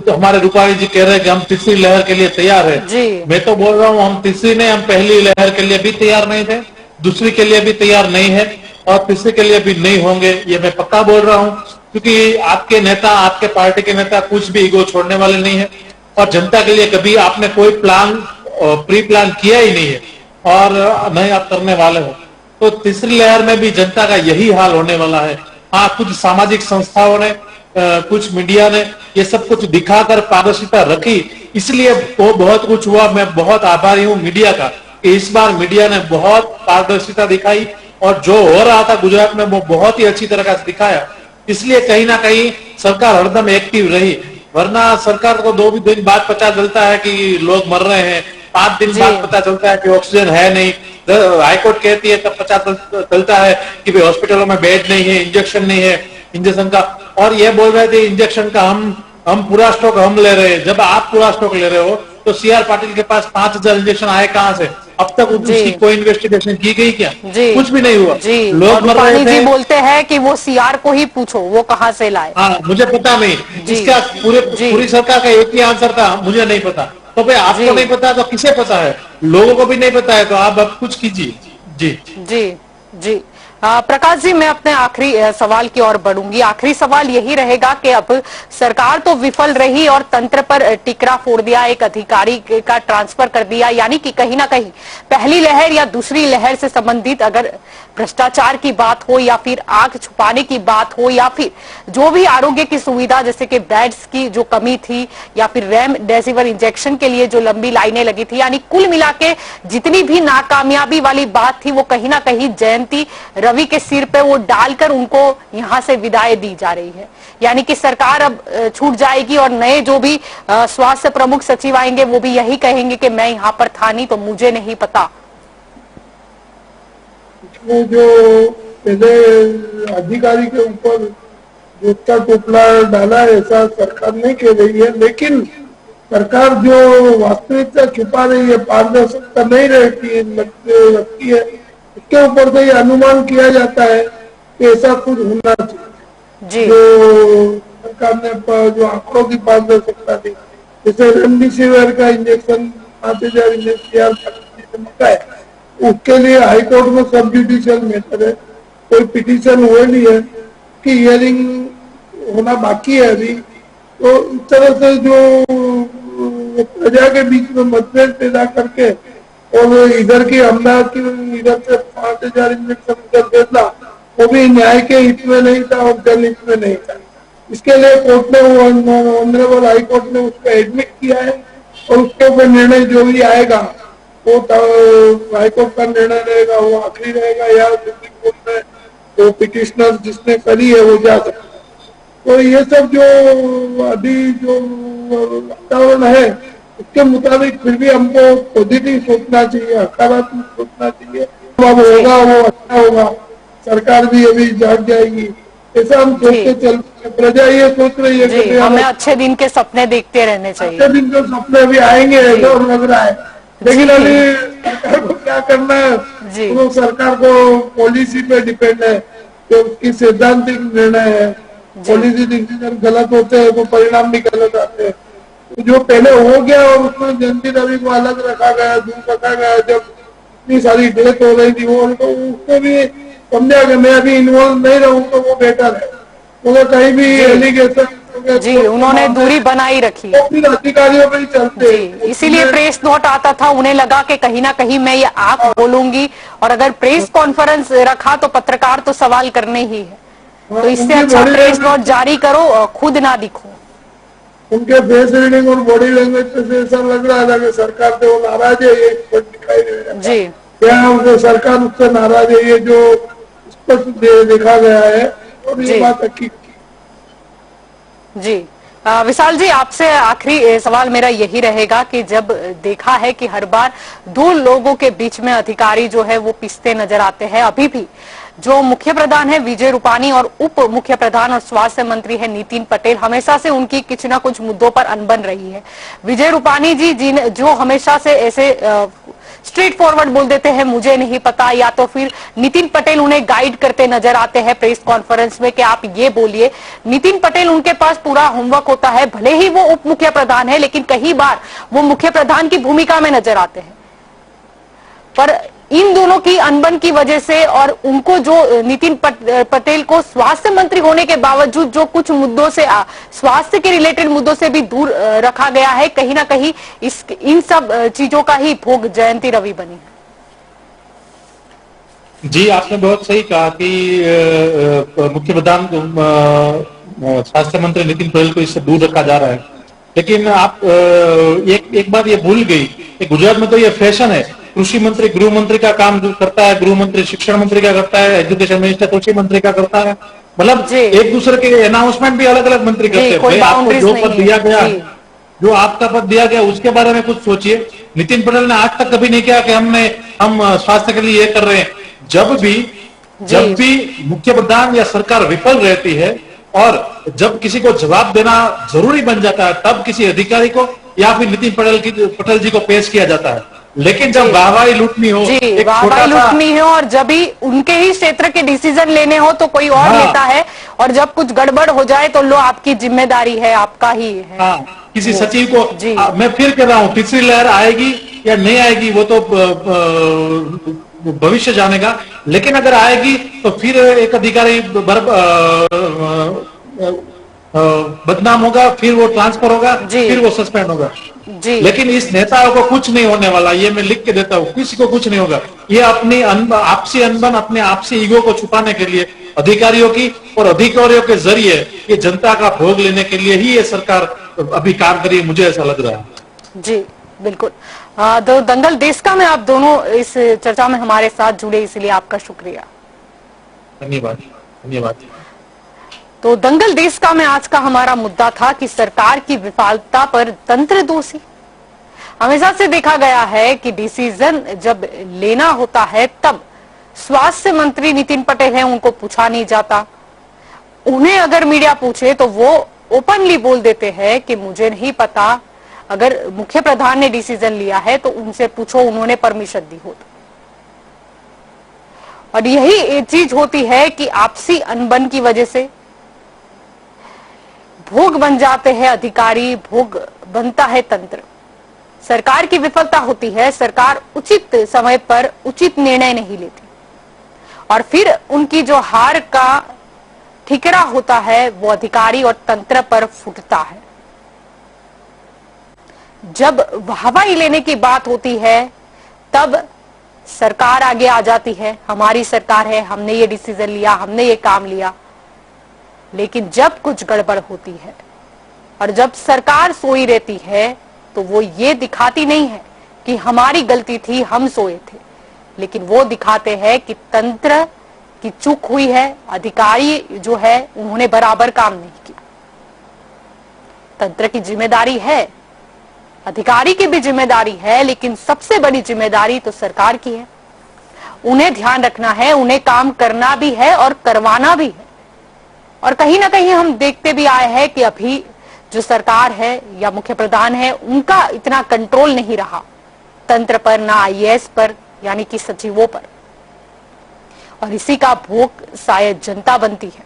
तो हमारे रूपाणी जी कह रहे हैं कि हम तीसरी लहर के लिए तैयार है। मैं तो बोल रहा हूँ हम तीसरी नहीं, हम पहली लहर के लिए भी तैयार नहीं थे, दूसरी के लिए भी तैयार नहीं है और तीसरी के लिए भी नहीं होंगे, ये मैं पक्का बोल रहा हूँ। क्योंकि आपके नेता, आपके पार्टी के नेता कुछ भी ईगो छोड़ने वाले नहीं है और जनता के लिए कभी आपने कोई प्री प्लान किया ही नहीं है और नहीं आप करने वाले हो। तो तीसरी लहर में भी जनता का यही हाल होने वाला है। हाँ, कुछ सामाजिक संस्थाओं ने, कुछ मीडिया ने ये सब कुछ दिखाकर पारदर्शिता रखी, इसलिए वो बहुत कुछ हुआ। मैं बहुत आभारी हूँ मीडिया का कि इस बार मीडिया ने बहुत पारदर्शिता दिखाई और जो हो रहा था गुजरात में वो बहुत ही अच्छी तरह से दिखाया। इसलिए कहीं ना कहीं सरकार हरदम एक्टिव रही, वरना सरकार को 2 दिन बाद पता चलता है कि लोग मर रहे हैं, 5 दिन बाद पता चलता है कि ऑक्सीजन है नहीं, हाईकोर्ट कहती है तब पता चलता है कि भाई हॉस्पिटलों में बेड नहीं है, इंजेक्शन नहीं है, इंजेक्शन का। और ये बोल रहे थे इंजेक्शन का हम पूरा स्टॉक हम ले रहे हैं। जब आप पूरा स्टॉक ले रहे हो तो सीआर पाटिल के पास 5000 इंजेक्शन आए कहां से? अब तक उसकी कोई इन्वेस्टिगेशन की गई क्या? कुछ भी नहीं हुआ। लोग मर रहे थे। जी बोलते हैं कि वो सीआर को ही पूछो वो कहां से लाए। हाँ, मुझे पता नहीं, इसका पूरी सरकार का एक ही आंसर था, मुझे नहीं पता। तो भाई आपको नहीं पता तो किसे पता है? लोगों को भी नहीं पता है, तो आप अब कुछ कीजिए। जी जी जी प्रकाश जी, मैं अपने आखिरी सवाल की ओर बढ़ूंगी। आखिरी सवाल यही रहेगा कि अब सरकार तो विफल रही और तंत्र पर टिकरा फोड़ दिया, एक अधिकारी का ट्रांसफर कर दिया, यानी कि कहीं ना कहीं पहली लहर या दूसरी लहर से संबंधित अगर भ्रष्टाचार की बात हो या फिर आग छुपाने की बात हो या फिर जो भी आरोग्य की सुविधा जैसे कि बेड्स की जो कमी थी या फिर रेमडेसिविर इंजेक्शन के लिए जो लंबी लाइनें लगी थी, यानी कुल मिला के जितनी भी नाकामयाबी वाली बात थी वो कहीं ना कहीं जयंती रवि के सिर पे वो डालकर उनको यहां से विदाई दी जा रही है। यानी कि सरकार अब छूट जाएगी और नए जो भी स्वास्थ्य प्रमुख सचिव आएंगे वो भी यही कहेंगे कि मैं यहां पर था नहीं तो मुझे नहीं पता। इसमें जो पहले अधिकारी के ऊपर दूसरा टोपला डाला है ऐसा सरकार नहीं कह रही है, लेकिन सरकार जो वास्तविकता छुपा रही है, पारदर्शिता नहीं लगती है, इसके ऊपर से ये अनुमान किया जाता है कि ऐसा कुछ होना चाहिए। जो सरकार ने जो आंकड़ों की पारदर्शिता दी, जैसे रेमडेसिविर का इंजेक्शन 5,000 इंजेक्शन है, उसके लिए हाईकोर्ट में सब जुडिशियल मैटर है, कोई पिटीशन हुए नहीं है कि हियरिंग होना बाकी है अभी। तो इस तरह से जो प्रजा के बीच में मतभेद पैदा करके और इधर की अहमदाबाद की इधर से 5,000 इंजेक्शन उधर भेजना, वो भी न्याय के हित में नहीं था और जन हित में नहीं था। इसके लिए कोर्ट ने ऑनरेबल हाई कोर्ट ने उसको एडमिट किया है और उसके ऊपर निर्णय जो भी आएगा वो हाईकोर्ट का निर्णय रहेगा, वो आखिरी रहेगा या सुप्रीम कोर्ट में वो पिटिशनर जिसने करी है वो जा सकता है। तो ये सब जो अभी जो वातावरण है उसके मुताबिक फिर भी हमको पॉजिटिव सोचना चाहिए, सकारात्मक सोचना चाहिए। अब होगा वो अच्छा होगा, सरकार भी अभी जाग जाएगी, ऐसा हम सोचते चलते। प्रजा ये सोच रही है कि हमें अच्छे दिन के सपने देखते रहने चाहिए। अच्छे दिन के सपने भी आएंगे ऐसा लग रहा है, लेकिन अभी सरकार को क्या करना है वो सरकार को पॉलिसी पे डिपेंड है कि उसकी सैद्धांतिक निर्णय है। पॉलिसी डिसीजन गलत होते हैं तो परिणाम भी गलत आते हैं। तो जो पहले हो गया और उसमें जयंती रवि को अलग रखा गया, दूर रखा गया, जब इतनी सारी डेथ हो रही थी वो तो उसको भी समझा कि मैं अभी इन्वॉल्व नहीं रहूं तो वो बेटर है, तो कहीं भी एलिगेशन जी उन्होंने दूरी बनाई रखी, तो फिर अधिकारियों पे ही चलते। इसीलिए प्रेस नोट आता था, उन्हें लगा कि कहीं ना कहीं मैं ये आंख बोलूंगी और अगर प्रेस कॉन्फ्रेंस रखा तो पत्रकार तो सवाल करने ही है, तो इससे अच्छा प्रेस नोट जारी करो, खुद ना दिखो। उनके फेस रीडिंग और बॉडी लैंग्वेज पे ऐसा लग रहा था कि सरकार से वो नाराज है, ये दिखाई दे रहा है क्या उनको सरकार उससे नाराज है, ये जो स्पष्ट देखा गया है और ये बात हकीकत जी। विशाल जी, आपसे आखिरी सवाल मेरा यही रहेगा कि जब देखा है कि हर बार दो लोगों के बीच में अधिकारी जो है वो पिसते नजर आते हैं, अभी भी जो मुख्य प्रधान है विजय रूपानी और उप मुख्य प्रधान और स्वास्थ्य मंत्री है नितिन पटेल, हमेशा से उनकी कुछ ना कुछ मुद्दों पर अनबन रही है। विजय रूपानी जी जो हमेशा से ऐसे स्ट्रेट फॉरवर्ड बोल देते हैं मुझे नहीं पता, या तो फिर नितिन पटेल उन्हें गाइड करते नजर आते हैं प्रेस कॉन्फ्रेंस में कि आप ये बोलिए। नितिन पटेल उनके पास पूरा होमवर्क होता है, भले ही वो उप मुख्य प्रधान है लेकिन कई बार वो मुख्य प्रधान की भूमिका में नजर आते हैं। पर इन दोनों की अनबन की वजह से और उनको जो नितिन पटेल को स्वास्थ्य मंत्री होने के बावजूद जो कुछ मुद्दों से स्वास्थ्य के रिलेटेड मुद्दों से भी दूर रखा गया है, कहीं ना कहीं इन सब चीजों का ही भोग जयंती रवि बनी है। जी, आपने बहुत सही कहा कि मुख्य प्रधान स्वास्थ्य मंत्री नितिन पटेल को इससे दूर रखा जा रहा है, लेकिन आप एक बात ये भूल गई कि गुजरात में तो ये फैशन है, कृषि मंत्री गृह मंत्री का काम करता है, गृह मंत्री शिक्षण मंत्री का करता है, एजुकेशन मिनिस्टर कृषि मंत्री का करता है, मतलब एक दूसरे के अनाउंसमेंट भी अलग अलग मंत्री करते हैं। आपको जो पद दिया गया, जो आपका पद दिया गया उसके बारे में कुछ सोचिए। नितिन पटेल ने आज तक कभी नहीं किया कि हम स्वास्थ्य के लिए ये कर रहे हैं। जब भी मुख्य प्रधान या सरकार विफल रहती है और जब किसी को जवाब देना जरूरी बन जाता है तब किसी अधिकारी को या फिर नितिन पटेल जी को पेश किया जाता है, लेकिन जब वाहवाही लूटनी हो, वाहवाही लूटनी हो और जब भी उनके ही क्षेत्र के डिसीजन लेने हो तो कोई और लेता है, और जब कुछ गड़बड़ हो जाए तो लो आपकी जिम्मेदारी है, आपका ही है। किसी सचिव को मैं फिर कह रहा हूँ तीसरी लहर आएगी या नहीं आएगी वो तो भविष्य जानेगा। लेकिन अगर आएगी तो फिर एक अधिकारी बदनाम होगा, फिर वो ट्रांसफर होगा, जी। फिर वो सस्पेंड होगा। जी। लेकिन इस नेताओं को कुछ नहीं होने वाला, ये मैं लिख के देता हूं, किसी को कुछ नहीं होगा। ये अपनी आपसी अनबन, अपने आपसी ईगो को छुपाने के लिए अधिकारियों की और अधिकारियों के जरिए ये जनता का भोग लेने के लिए ही ये सरकार अभी काम करी है, मुझे ऐसा लग रहा है। जी बिल्कुल। तो दंगल देश का में आप दोनों इस चर्चा में हमारे साथ जुड़े, इसलिए आपका शुक्रिया। धन्यवाद। धन्यवाद। तो दंगल देश का में आज का हमारा मुद्दा था कि सरकार की विफलता पर तंत्र दोषी। हमेशा से देखा गया है कि डिसीजन जब लेना होता है तब स्वास्थ्य मंत्री नितिन पटेल हैं, उनको पूछा नहीं जाता। उन्हें अगर मीडिया पूछे तो वो ओपनली बोल देते हैं कि मुझे नहीं पता। अगर मुख्य प्रधान ने डिसीजन लिया है तो उनसे पूछो, उन्होंने परमिशन दी हो तो। और यही चीज होती है कि आपसी अनबन की वजह से भोग बन जाते हैं अधिकारी, भोग बनता है तंत्र। सरकार की विफलता होती है, सरकार उचित समय पर उचित निर्णय नहीं लेती और फिर उनकी जो हार का ठिकरा होता है वो अधिकारी और तंत्र पर फूटता है। जब वाहवाही लेने की बात होती है तब सरकार आगे आ जाती है, हमारी सरकार है, हमने ये डिसीजन लिया, हमने ये काम लिया। लेकिन जब कुछ गड़बड़ होती है और जब सरकार सोई रहती है तो वो ये दिखाती नहीं है कि हमारी गलती थी, हम सोए थे, लेकिन वो दिखाते हैं कि तंत्र की चूक हुई है, अधिकारी जो है उन्होंने बराबर काम नहीं किया। तंत्र की जिम्मेदारी है, अधिकारी की भी जिम्मेदारी है, लेकिन सबसे बड़ी जिम्मेदारी तो सरकार की है। उन्हें ध्यान रखना है, उन्हें काम करना भी है और करवाना भी है। और कहीं ना कहीं हम देखते भी आए हैं कि अभी जो सरकार है या मुख्य प्रधान है उनका इतना कंट्रोल नहीं रहा तंत्र पर, ना आईएएस पर यानी कि सचिवों पर, और इसी का भोग शायद जनता बनती है।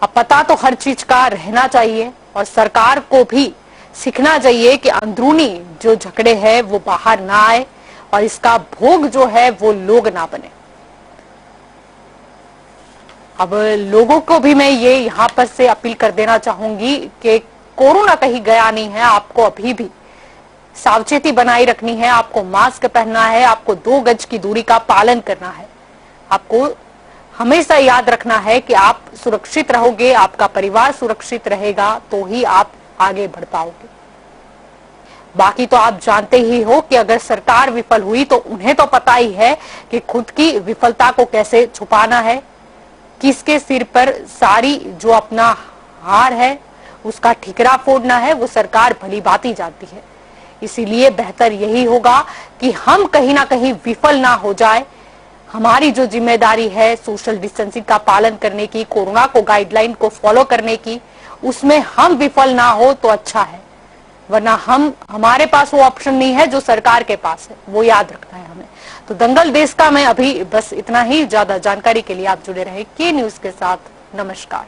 अब पता तो हर चीज का रहना चाहिए और सरकार को भी सीखना चाहिए कि अंदरूनी जो झगड़े हैं वो बाहर ना आए और इसका भोग जो है वो लोग ना बने। अब लोगों को भी मैं ये यहाँ पर से अपील कर देना चाहूंगी कि कोरोना कहीं गया नहीं है, आपको अभी भी सावचेती बनाई रखनी है, आपको मास्क पहनना है, आपको 2 गज की दूरी का पालन करना है। आपको हमेशा याद रखना है कि आप सुरक्षित रहोगे, आपका परिवार सुरक्षित रहेगा तो ही आप आगे बढ़ पाओगे। बाकी तो आप जानते ही हो कि अगर सरकार विफल हुई तो उन्हें तो पता ही है कि खुद की विफलता को कैसे छुपाना है, किसके सिर पर सारी जो अपना हार है उसका ठिकरा फोड़ना है, वो सरकार भली भांति जानती है। इसीलिए बेहतर यही होगा कि हम कहीं ना कहीं विफल ना हो जाए। हमारी जो जिम्मेदारी है सोशल डिस्टेंसिंग का पालन करने की, कोरोना को गाइडलाइन को फॉलो करने की, उसमें हम विफल ना हो तो अच्छा है, वरना हमारे पास वो ऑप्शन नहीं है जो सरकार के पास है, वो याद रखना है हमें। तो दंगल देश का मैं अभी बस इतना ही। ज्यादा जानकारी के लिए आप जुड़े रहे के न्यूज के साथ। नमस्कार।